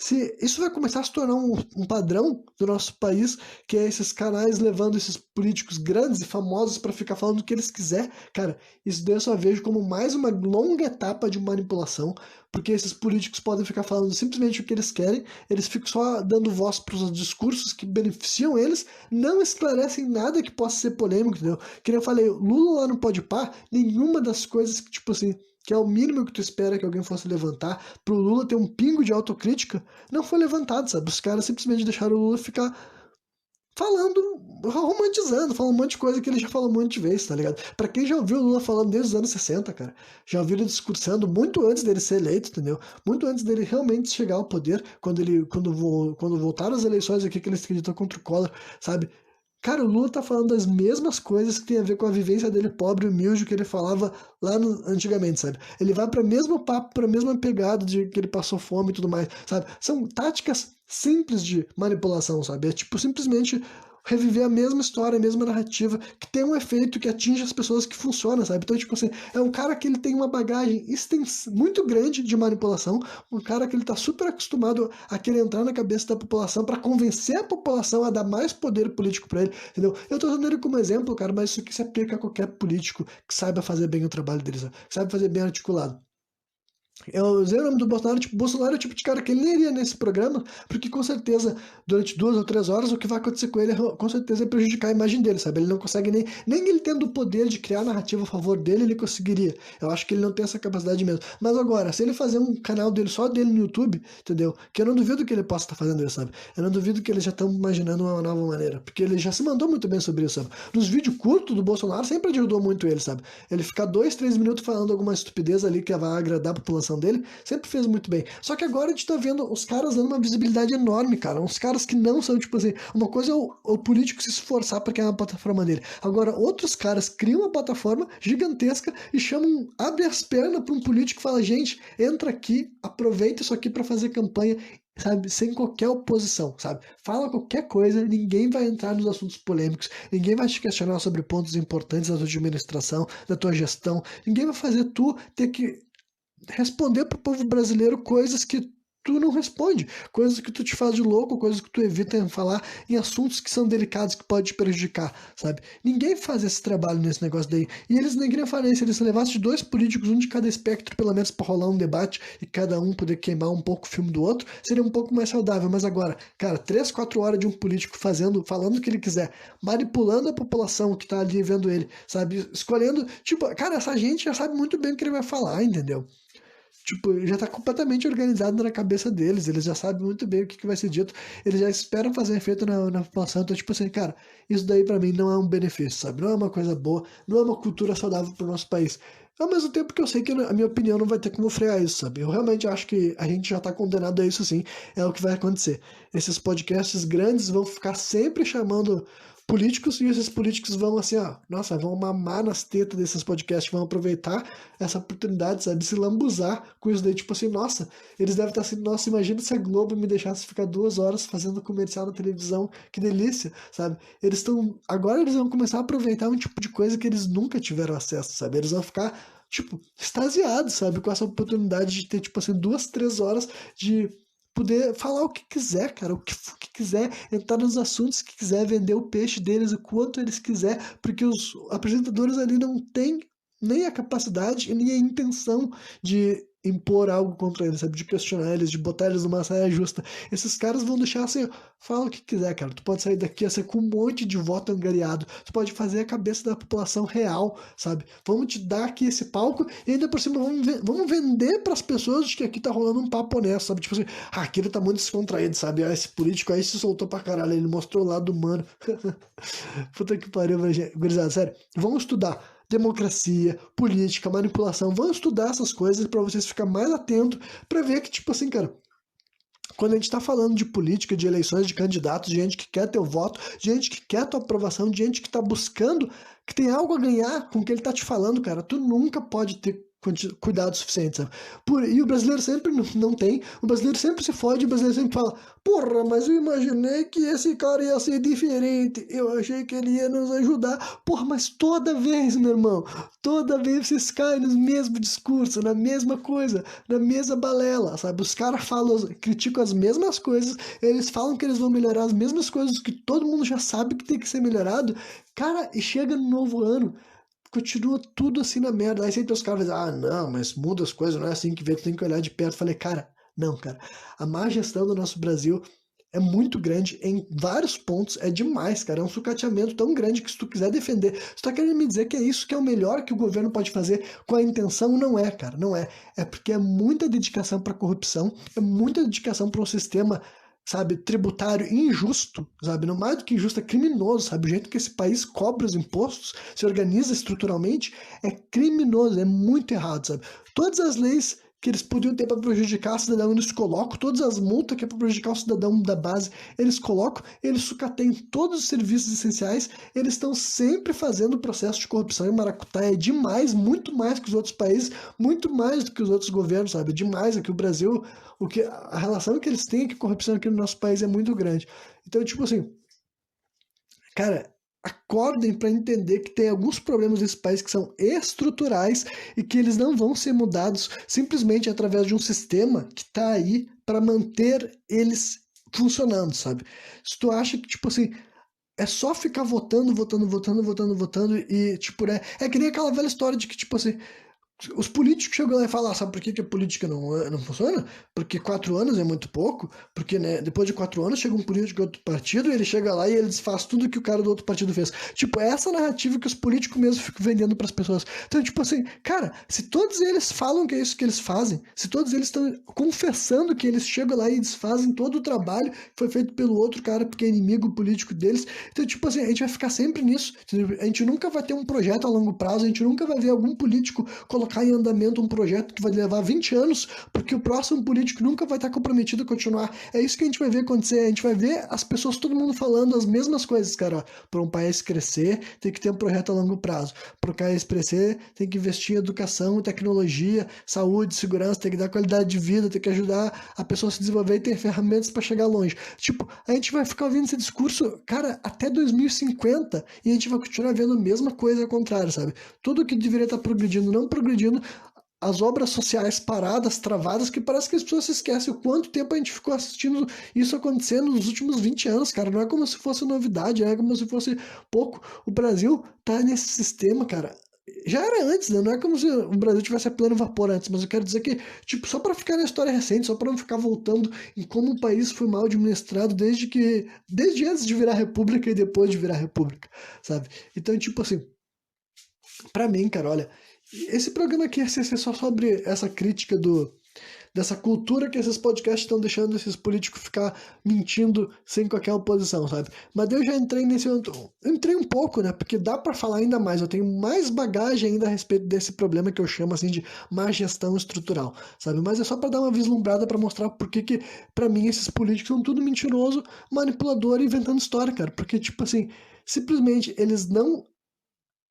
se isso vai começar a se tornar um padrão do nosso país, que é esses canais levando esses políticos grandes e famosos para ficar falando o que eles quiser, cara, isso daí eu só vejo como mais uma longa etapa de manipulação, porque esses políticos podem ficar falando simplesmente o que eles querem, eles ficam só dando voz para os discursos que beneficiam eles, não esclarecem nada que possa ser polêmico, entendeu? Que nem eu falei, Lula lá no Podpah, nenhuma das coisas que, tipo assim, que é o mínimo que tu espera que alguém fosse levantar, pro Lula ter um pingo de autocrítica, não foi levantado, sabe? Os caras simplesmente deixaram o Lula ficar falando, romantizando, falando um monte de coisa que ele já falou um monte de vezes, tá ligado? Pra quem já ouviu o Lula falando desde os anos 60, cara, já ouviu ele discursando muito antes dele ser eleito, entendeu? Muito antes dele realmente chegar ao poder, quando voltaram as eleições aqui que ele acreditou contra o Collor, sabe? Cara, o Lula tá falando das mesmas coisas que tem a ver com a vivência dele pobre e humilde que ele falava lá antigamente, sabe? Ele vai para o mesmo papo, para a mesma pegada de que ele passou fome e tudo mais, sabe? São táticas simples de manipulação, sabe? É tipo simplesmente reviver a mesma história, a mesma narrativa, que tem um efeito que atinge as pessoas que funciona, sabe? Então, tipo assim, é um cara que ele tem uma bagagem muito grande de manipulação, um cara que ele tá super acostumado a querer entrar na cabeça da população para convencer a população a dar mais poder político para ele, entendeu? Eu tô usando ele como exemplo, cara, mas isso aqui se aplica a qualquer político que saiba fazer bem o trabalho dele, sabe? Que saiba fazer bem articulado. Eu usei o nome do Bolsonaro, tipo, Bolsonaro é o tipo de cara que ele nem iria nesse programa, porque com certeza, durante 2 ou 3 horas, o que vai acontecer com ele, com certeza, é prejudicar a imagem dele, sabe? Ele não consegue nem ele tendo o poder de criar narrativa a favor dele, ele conseguiria. Eu acho que ele não tem essa capacidade mesmo. Mas agora, se ele fazer um canal dele, só dele no YouTube, entendeu? Que eu não duvido que ele possa estar fazendo isso, sabe? Eu não duvido que eles já estão imaginando uma nova maneira, porque ele já se mandou muito bem sobre isso, sabe? Nos vídeos curtos do Bolsonaro, sempre ajudou muito ele, sabe? Ele ficar 2, 3 minutos falando alguma estupidez ali que vai agradar a população dele, sempre fez muito bem. Só que agora a gente tá vendo os caras dando uma visibilidade enorme, cara. Uns caras que não são, tipo assim, uma coisa é o político se esforçar para criar uma plataforma dele. Agora, outros caras criam uma plataforma gigantesca e chamam, abre as pernas para um político e fala, gente, entra aqui, aproveita isso aqui para fazer campanha, sabe, sem qualquer oposição, sabe? Fala qualquer coisa, ninguém vai entrar nos assuntos polêmicos, ninguém vai te questionar sobre pontos importantes da tua administração, da tua gestão, ninguém vai fazer tu ter que responder pro povo brasileiro coisas que tu não responde, coisas que tu te faz de louco, coisas que tu evita em falar em assuntos que são delicados, que pode te prejudicar, sabe? Ninguém faz esse trabalho nesse negócio daí. E eles nem queriam fazer isso, eles levassem 2 políticos, um de cada espectro, pelo menos pra rolar um debate e cada um poder queimar um pouco o filme do outro, seria um pouco mais saudável. Mas agora, cara, 3, 4 horas de um político falando o que ele quiser, manipulando a população que tá ali vendo ele, sabe? Escolhendo, tipo, cara, essa gente já sabe muito bem o que ele vai falar, entendeu? Tipo, já tá completamente organizado na cabeça deles, eles já sabem muito bem o que vai ser dito, eles já esperam fazer efeito na população, então, tipo assim, cara, isso daí pra mim não é um benefício, sabe? Não é uma coisa boa, não é uma cultura saudável pro nosso país. Ao mesmo tempo que eu sei que a minha opinião não vai ter como frear isso, sabe? Eu realmente acho que a gente já tá condenado a isso sim, é o que vai acontecer. Esses podcasts grandes vão ficar sempre chamando políticos e esses políticos vão assim, ó, nossa, vão mamar nas tetas desses podcasts, vão aproveitar essa oportunidade, sabe, se lambuzar com isso daí, tipo assim, nossa, eles devem estar assim, nossa, imagina se a Globo me deixasse ficar 2 horas fazendo comercial na televisão, que delícia, sabe, agora eles vão começar a aproveitar um tipo de coisa que eles nunca tiveram acesso, sabe, eles vão ficar, tipo, extasiados, sabe, com essa oportunidade de ter, tipo assim, 2, 3 horas de poder falar o que quiser, cara, o que quiser, entrar nos assuntos que quiser, vender o peixe deles o quanto eles quiser, porque os apresentadores ali não têm nem a capacidade e nem a intenção de impor algo contra eles, sabe? De questionar eles, de botar eles numa saia justa. Esses caras vão deixar assim, fala o que quiser, cara. Tu pode sair daqui assim, com um monte de voto angariado. Tu pode fazer a cabeça da população real, sabe? Vamos te dar aqui esse palco e ainda por cima vamos vender pras pessoas de que aqui tá rolando um papo honesto, sabe? Tipo assim, aquele tá muito descontraído, sabe? Esse político aí se soltou pra caralho, ele mostrou o lado humano. Puta que pariu, gurizada, sério. Vamos estudar democracia, política, manipulação. Vão estudar essas coisas para vocês ficarem mais atentos para ver que, tipo assim, cara, quando a gente está falando de política, de eleições, de candidatos, de gente que quer teu voto, de gente que quer tua aprovação, de gente que está buscando, que tem algo a ganhar com o que ele tá te falando, cara, tu nunca pode ter cuidado suficiente, sabe? E o brasileiro sempre não tem, o brasileiro sempre se fode, o brasileiro sempre fala, porra, mas eu imaginei que esse cara ia ser diferente, eu achei que ele ia nos ajudar, porra, mas toda vez, meu irmão, toda vez vocês caem no mesmo discurso, na mesma coisa, na mesma balela, sabe? Os caras falam, criticam as mesmas coisas, eles falam que eles vão melhorar as mesmas coisas que todo mundo já sabe que tem que ser melhorado, cara, e chega no novo ano, continua tudo assim na merda. Aí sempre os caras dizem, ah, não, mas muda as coisas, não é assim que vê, tu tem que olhar de perto. Eu falei, cara, não, cara. A má gestão do nosso Brasil é muito grande em vários pontos, é demais, cara. É um sucateamento tão grande que se tu quiser defender, se tu tá querendo me dizer que é isso que é o melhor que o governo pode fazer com a intenção, não é, cara, não é. É porque é muita dedicação pra corrupção, é muita dedicação para um sistema, sabe, tributário injusto, sabe, não mais do que injusto, é criminoso, sabe, o jeito que esse país cobra os impostos, se organiza estruturalmente, é criminoso, é muito errado, sabe. Todas as leis que eles podiam ter para prejudicar o cidadão, eles colocam, todas as multas que é para prejudicar o cidadão da base, eles colocam, eles sucateiam todos os serviços essenciais, eles estão sempre fazendo processo de corrupção em maracutaia, é demais, muito mais que os outros países, muito mais do que os outros governos, sabe, demais, aqui o Brasil, a relação que eles têm com a corrupção aqui no nosso país é muito grande. Então, tipo assim, cara, acordem para entender que tem alguns problemas nesse país que são estruturais e que eles não vão ser mudados simplesmente através de um sistema que está aí para manter eles funcionando, sabe? Se tu acha que, tipo assim, é só ficar votando e, tipo, né? É que nem aquela velha história de que, tipo assim, os políticos chegam lá e falam, ah, sabe por que a política não funciona? Porque 4 anos é muito pouco, porque né, depois de 4 anos chega um político de outro partido e ele chega lá e ele desfaz tudo que o cara do outro partido fez. Tipo, é essa narrativa que os políticos mesmo ficam vendendo pras pessoas. Então, tipo assim, cara, se todos eles falam que é isso que eles fazem, se todos eles estão confessando que eles chegam lá e desfazem todo o trabalho que foi feito pelo outro cara porque é inimigo político deles, então, tipo assim, a gente vai ficar sempre nisso. A gente nunca vai ter um projeto a longo prazo, a gente nunca vai ver algum político colocar em andamento um projeto que vai levar 20 anos, porque o próximo político nunca vai estar comprometido a continuar. É isso que a gente vai ver acontecer. A gente vai ver as pessoas, todo mundo falando as mesmas coisas, cara. Para um país crescer, tem que ter um projeto a longo prazo. Para o país crescer, tem que investir em educação, tecnologia, saúde, segurança, tem que dar qualidade de vida, tem que ajudar a pessoa a se desenvolver e ter ferramentas para chegar longe. Tipo, a gente vai ficar ouvindo esse discurso, cara, até 2050 e a gente vai continuar vendo a mesma coisa ao contrário, sabe? Tudo que deveria estar progredindo, não progredindo, as obras sociais paradas, travadas, que parece que as pessoas se esquecem o quanto tempo a gente ficou assistindo isso acontecendo nos últimos 20 anos, cara. Não é como se fosse novidade, não é como se fosse pouco. O Brasil tá nesse sistema, cara. Já era antes, né? Não é como se o Brasil tivesse a pleno vapor antes, mas eu quero dizer que, tipo, só para ficar na história recente, só para não ficar voltando em como o país foi mal administrado desde antes de virar república e depois de virar república, sabe? Então, tipo assim, pra mim, cara, olha, esse programa aqui ia ser só sobre essa crítica dessa cultura que esses podcasts estão deixando esses políticos ficar mentindo sem qualquer oposição, sabe? Mas eu já entrei nesse... Eu entrei um pouco, né? Porque dá pra falar ainda mais. Eu tenho mais bagagem ainda a respeito desse problema que eu chamo, assim, de má gestão estrutural, sabe? Mas é só pra dar uma vislumbrada pra mostrar por que pra mim, esses políticos são tudo mentiroso, manipulador e inventando história, cara. Porque, tipo assim, simplesmente eles não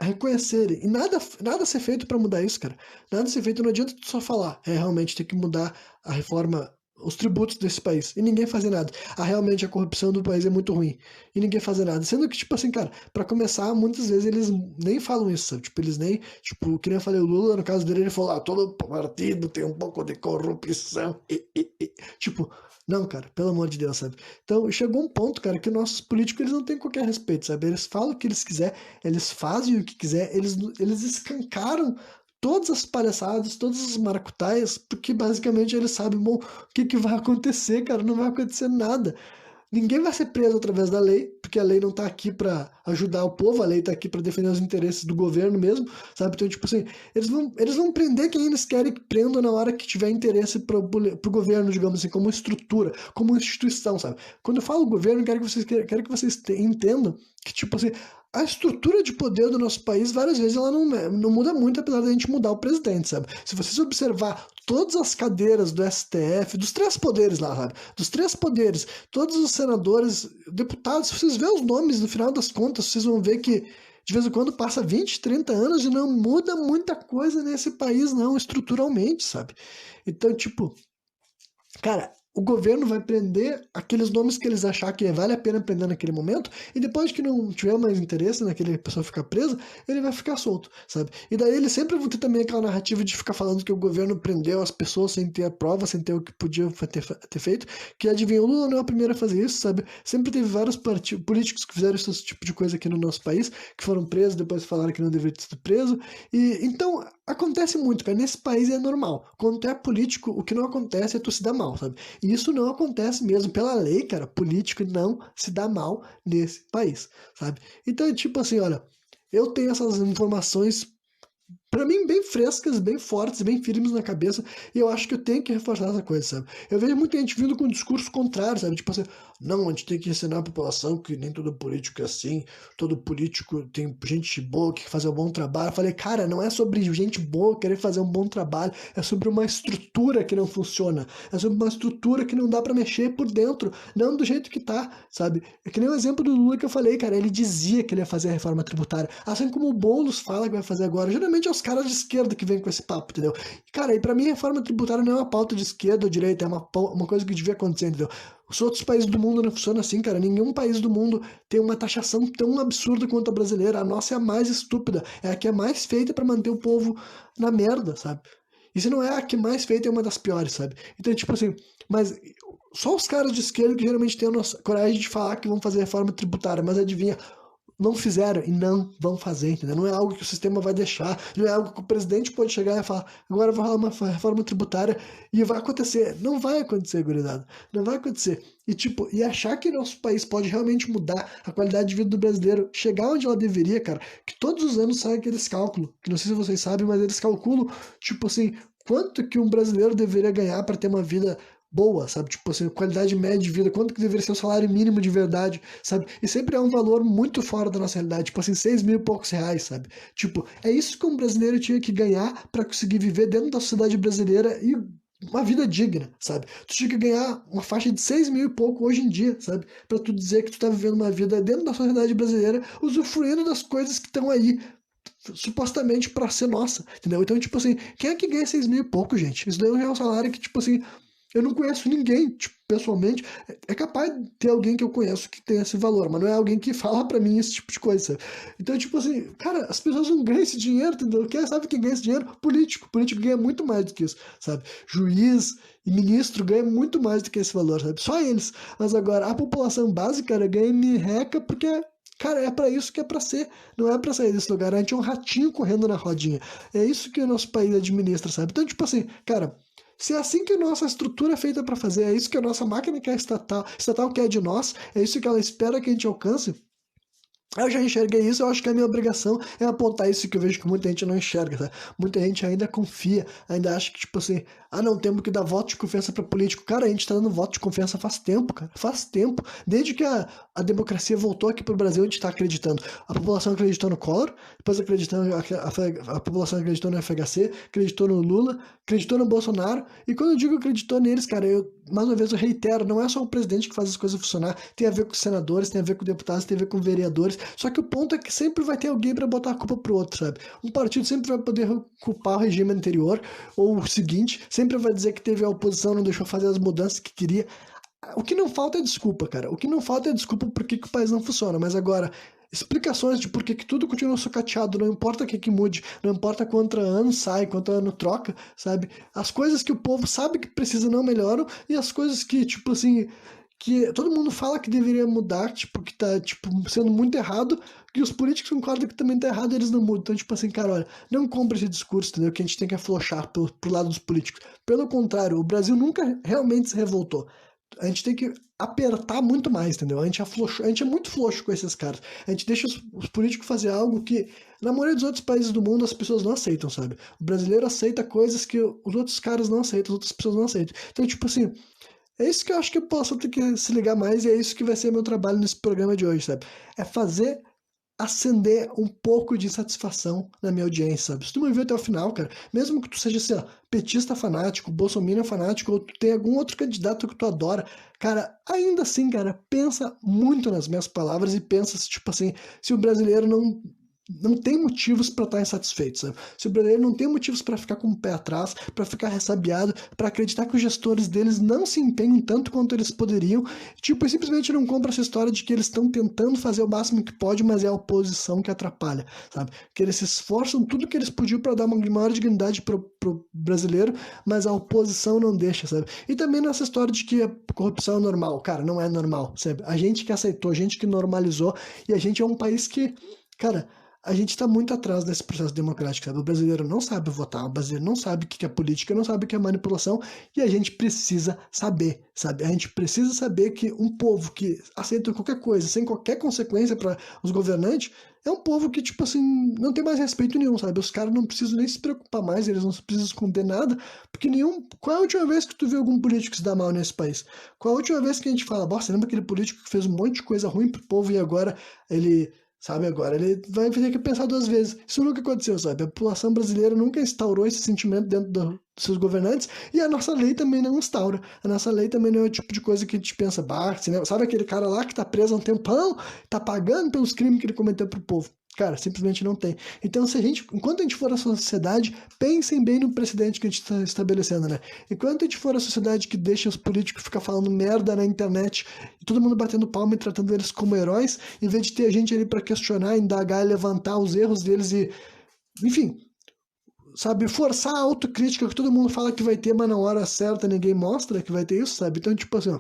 reconhecerem. E nada ser feito para mudar isso, cara. Nada ser feito, não adianta tu só falar. É realmente ter que mudar a reforma, os tributos desse país. E ninguém fazer nada. Realmente a corrupção do país é muito ruim. E ninguém fazer nada. Sendo que, tipo assim, cara, para começar, muitas vezes eles nem falam isso, sabe? Tipo, eles nem. Tipo, que nem eu falei, o Lula, no caso dele, ele falou: ah, todo partido tem um pouco de corrupção. Tipo, não, cara, pelo amor de Deus, sabe? Então, chegou um ponto, cara, que nossos políticos eles não têm qualquer respeito, sabe? Eles falam o que eles quiserem, eles fazem o que quiser, eles escancaram todas as palhaçadas, todas as maracutaias, porque basicamente eles sabem, bom, o que vai acontecer, cara? Não vai acontecer nada. Ninguém vai ser preso através da lei, porque a lei não tá aqui para ajudar o povo, a lei tá aqui para defender os interesses do governo mesmo, sabe? Então, tipo assim, eles vão prender quem eles querem que prendam na hora que tiver interesse pro governo, digamos assim, como estrutura, como instituição, sabe? Quando eu falo governo, quero que vocês entendam que, tipo assim, a estrutura de poder do nosso país, várias vezes, ela não muda muito, apesar da gente mudar o presidente, sabe? Se vocês observar todas as cadeiras do STF, dos três poderes lá, sabe? Dos três poderes, todos os senadores, deputados, se vocês verem os nomes, no final das contas, vocês vão ver que de vez em quando passa 20, 30 anos e não muda muita coisa nesse país, não, estruturalmente, sabe? Então, tipo, cara, o governo vai prender aqueles nomes que eles achar que vale a pena prender naquele momento, e depois que não tiver mais interesse naquele pessoa ficar presa, ele vai ficar solto, sabe? E daí eles sempre vão ter também aquela narrativa de ficar falando que o governo prendeu as pessoas sem ter a prova, sem ter o que podia ter feito, que adivinha, o Lula não é o primeiro a fazer isso, sabe? Sempre teve vários políticos que fizeram esse tipo de coisa aqui no nosso país, que foram presos, depois falaram que não deveria ter sido preso, e então acontece muito, cara, nesse país é normal. Quando tu é político, o que não acontece é tu se dar mal, sabe? E isso não acontece mesmo. Pela lei, cara, político não se dá mal nesse país, sabe? Então, tipo assim, olha, eu tenho essas informações pra mim, bem frescas, bem fortes, bem firmes na cabeça, e eu acho que eu tenho que reforçar essa coisa, sabe? Eu vejo muita gente vindo com um discurso contrário, sabe? Tipo assim, não, a gente tem que ensinar a população que nem todo político é assim, todo político tem gente boa que quer fazer um bom trabalho. Eu falei, cara, não é sobre gente boa querer fazer um bom trabalho, é sobre uma estrutura que não funciona, é sobre uma estrutura que não dá pra mexer por dentro, não do jeito que tá, sabe? É que nem o exemplo do Lula que eu falei, cara, ele dizia que ele ia fazer a reforma tributária, assim como o Boulos fala que vai fazer agora, geralmente é os caras de esquerda que vêm com esse papo, entendeu? Cara, e pra mim a reforma tributária não é uma pauta de esquerda ou direita, é uma coisa que devia acontecer, entendeu? Os outros países do mundo não funcionam assim, cara. Nenhum país do mundo tem uma taxação tão absurda quanto a brasileira. A nossa é a mais estúpida, é a que é mais feita pra manter o povo na merda, sabe? E se não é a que mais feita, é uma das piores, sabe? Então, tipo assim, mas só os caras de esquerda que geralmente têm a nossa coragem de falar que vão fazer reforma tributária, mas adivinha, não fizeram e não vão fazer, entendeu? Não é algo que o sistema vai deixar, não é algo que o presidente pode chegar e falar, agora vai rolar uma reforma tributária e vai acontecer. Não vai acontecer, gurizada. Não vai acontecer. E tipo, e achar que nosso país pode realmente mudar a qualidade de vida do brasileiro, chegar onde ela deveria, cara, que todos os anos sai aqueles cálculos, que não sei se vocês sabem, mas eles calculam, tipo assim, quanto que um brasileiro deveria ganhar para ter uma vida boa, sabe? Tipo assim, qualidade média de vida, quanto que deveria ser o salário mínimo de verdade, sabe? E sempre é um valor muito fora da nossa realidade, tipo assim, 6 mil e poucos reais, sabe? Tipo, é isso que um brasileiro tinha que ganhar para conseguir viver dentro da sociedade brasileira e uma vida digna, sabe? Tu tinha que ganhar uma faixa de 6 mil e pouco hoje em dia, sabe? Pra tu dizer que tu tá vivendo uma vida dentro da sociedade brasileira, usufruindo das coisas que estão aí supostamente para ser nossa, entendeu? Então, tipo assim, quem é que ganha 6 mil e pouco, gente? Isso daí é um salário que, tipo assim, eu não conheço ninguém, tipo, pessoalmente. É capaz de ter alguém que eu conheço que tem esse valor, mas não é alguém que fala pra mim esse tipo de coisa, sabe? Então, tipo assim, cara, as pessoas não ganham esse dinheiro, entendeu? Quem sabe quem ganha esse dinheiro? Político. Político ganha muito mais do que isso, sabe? Juiz e ministro ganha muito mais do que esse valor, sabe? Só eles. Mas agora, a população básica, cara, ganha merreca porque cara, é pra isso que é pra ser. Não é pra sair desse lugar. A gente é um ratinho correndo na rodinha. É isso que o nosso país administra, sabe? Então, tipo assim, cara, se é assim que a nossa estrutura é feita pra fazer, é isso que a nossa máquina quer estatal quer de nós, é isso que ela espera que a gente alcance. Eu já enxerguei isso, eu acho que a minha obrigação é apontar isso que eu vejo que muita gente não enxerga, tá? Muita gente ainda confia, ainda acha que, tipo assim, ah, não, temos que dar voto de confiança pra político. Cara, a gente tá dando voto de confiança faz tempo, cara, faz tempo. Desde que a democracia voltou aqui pro Brasil, a gente tá acreditando. A população acreditou no Collor, depois a população acreditou no FHC, acreditou no Lula, acreditou no Bolsonaro, e quando eu digo acreditou neles, cara, mais uma vez eu reitero, não é só o presidente que faz as coisas funcionar, tem a ver com os senadores, tem a ver com deputados, tem a ver com vereadores, só que o ponto é que sempre vai ter alguém para botar a culpa pro outro, sabe? Um partido sempre vai poder culpar o regime anterior, ou o seguinte, sempre vai dizer que teve a oposição, não deixou fazer as mudanças que queria. O que não falta é desculpa, cara. O que não falta é desculpa por que o país não funciona, mas agora explicações de por que tudo continua sucateado, não importa o que mude, não importa quanto ano sai, quanto ano troca, sabe? As coisas que o povo sabe que precisa não melhoram, e as coisas que, tipo assim, que todo mundo fala que deveria mudar, tipo, que tá, tipo, sendo muito errado, que os políticos concordam que também tá errado e eles não mudam. Então, tipo assim, cara, olha, não compra esse discurso, entendeu? Que a gente tem que afrouxar pro lado dos políticos. Pelo contrário, o Brasil nunca realmente se revoltou. A gente tem que apertar muito mais, entendeu? A gente é muito frouxo com esses caras. A gente deixa os políticos fazer algo que, na maioria dos outros países do mundo, as pessoas não aceitam, sabe? O brasileiro aceita coisas que os outros caras não aceitam, as outras pessoas não aceitam. Então, tipo assim, é isso que eu acho que eu posso ter que se ligar mais e é isso que vai ser meu trabalho nesse programa de hoje, sabe? É fazer acender um pouco de satisfação na minha audiência, sabe? Se tu me viu até o final, cara, mesmo que tu seja, assim, ó, petista fanático, bolsominion fanático, ou tu tem algum outro candidato que tu adora, cara, ainda assim, cara, pensa muito nas minhas palavras e pensa, tipo assim, se o brasileiro não tem motivos para estar insatisfeito, sabe? Se o brasileiro não tem motivos para ficar com o pé atrás, para ficar ressabiado, para acreditar que os gestores deles não se empenham tanto quanto eles poderiam, tipo, e simplesmente não compra essa história de que eles estão tentando fazer o máximo que pode, mas é a oposição que atrapalha, sabe? Que eles se esforçam tudo que eles podiam para dar uma maior dignidade pro brasileiro, mas a oposição não deixa, sabe? E também nessa história de que a corrupção é normal, cara, não é normal, sabe? A gente que aceitou, a gente que normalizou, e a gente é um país que, cara, a gente está muito atrás desse processo democrático, sabe? O brasileiro não sabe votar, o brasileiro não sabe o que é política, não sabe o que é manipulação, e a gente precisa saber, sabe? A gente precisa saber que um povo que aceita qualquer coisa, sem qualquer consequência para os governantes, é um povo que, tipo assim, não tem mais respeito nenhum, sabe? Os caras não precisam nem se preocupar mais, eles não precisam esconder nada, porque nenhum. Qual é a última vez que tu viu algum político se dar mal nesse país? Qual é a última vez que a gente fala, você lembra aquele político que fez um monte de coisa ruim pro povo e agora ele. Sabe, agora ele vai ter que pensar duas vezes. Isso nunca aconteceu, sabe? A população brasileira nunca instaurou esse sentimento dentro dos seus governantes e a nossa lei também não instaura. A nossa lei também não é o tipo de coisa que a gente pensa, bah, sabe aquele cara lá que tá preso há um tempão, tá pagando pelos crimes que ele cometeu pro povo. Cara, simplesmente não tem. Então, se a gente, enquanto a gente for a sociedade, pensem bem no precedente que a gente está estabelecendo, né? Enquanto a gente for a sociedade que deixa os políticos ficar falando merda na internet e todo mundo batendo palma e tratando eles como heróis, em vez de ter a gente ali para questionar, indagar e levantar os erros deles e, enfim, sabe, forçar a autocrítica que todo mundo fala que vai ter, mas na hora certa ninguém mostra que vai ter isso, sabe? Então, tipo assim, ó,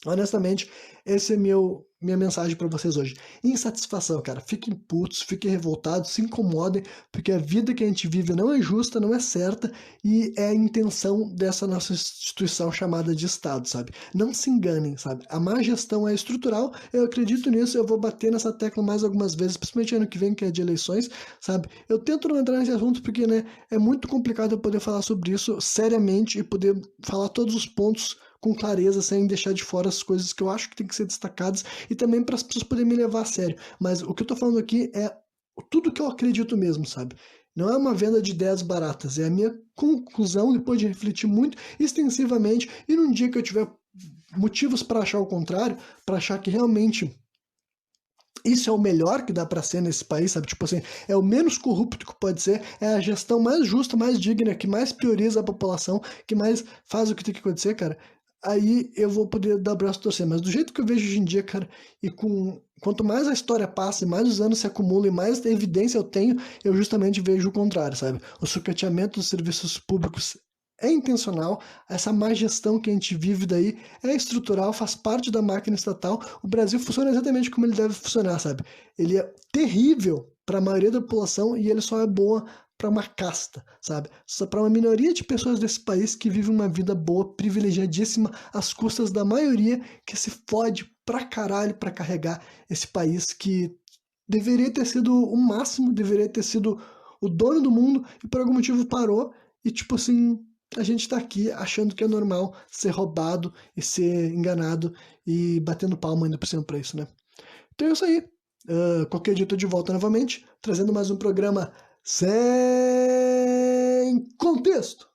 honestamente, esse é minha mensagem para vocês hoje. Insatisfação, cara. Fiquem putos, fiquem revoltados, se incomodem, porque a vida que a gente vive não é justa, não é certa e é a intenção dessa nossa instituição chamada de Estado, sabe? Não se enganem, sabe? A má gestão é estrutural, eu acredito nisso, eu vou bater nessa tecla mais algumas vezes, principalmente ano que vem, que é de eleições, sabe? Eu tento não entrar nesse assunto porque, né, é muito complicado eu poder falar sobre isso seriamente e poder falar todos os pontos com clareza, sem deixar de fora as coisas que eu acho que tem que ser destacadas e também para as pessoas poderem me levar a sério. Mas o que eu tô falando aqui é tudo que eu acredito mesmo, sabe? Não é uma venda de ideias baratas, é a minha conclusão depois de refletir muito extensivamente e num dia que eu tiver motivos para achar o contrário, para achar que realmente isso é o melhor que dá para ser nesse país, sabe? Tipo assim, é o menos corrupto que pode ser, é a gestão mais justa, mais digna, que mais prioriza a população, que mais faz o que tem que acontecer, cara. Aí eu vou poder dar o braço a torcer. Mas do jeito que eu vejo hoje em dia, cara, e com quanto mais a história passa e mais os anos se acumulam e mais evidência eu tenho, eu justamente vejo o contrário, sabe? O sucateamento dos serviços públicos é intencional, essa má gestão que a gente vive daí é estrutural, faz parte da máquina estatal. O Brasil funciona exatamente como ele deve funcionar, sabe? Ele é terrível para a maioria da população e ele só é boa para uma casta, sabe? Só para uma minoria de pessoas desse país que vive uma vida boa, privilegiadíssima, às custas da maioria que se fode pra caralho para carregar esse país que deveria ter sido o máximo, deveria ter sido o dono do mundo e por algum motivo parou e tipo assim, a gente tá aqui achando que é normal ser roubado e ser enganado e batendo palma ainda por cima pra isso, né? Então é isso aí. Qualquer dia eu tô de volta novamente, trazendo mais um programa sem contexto.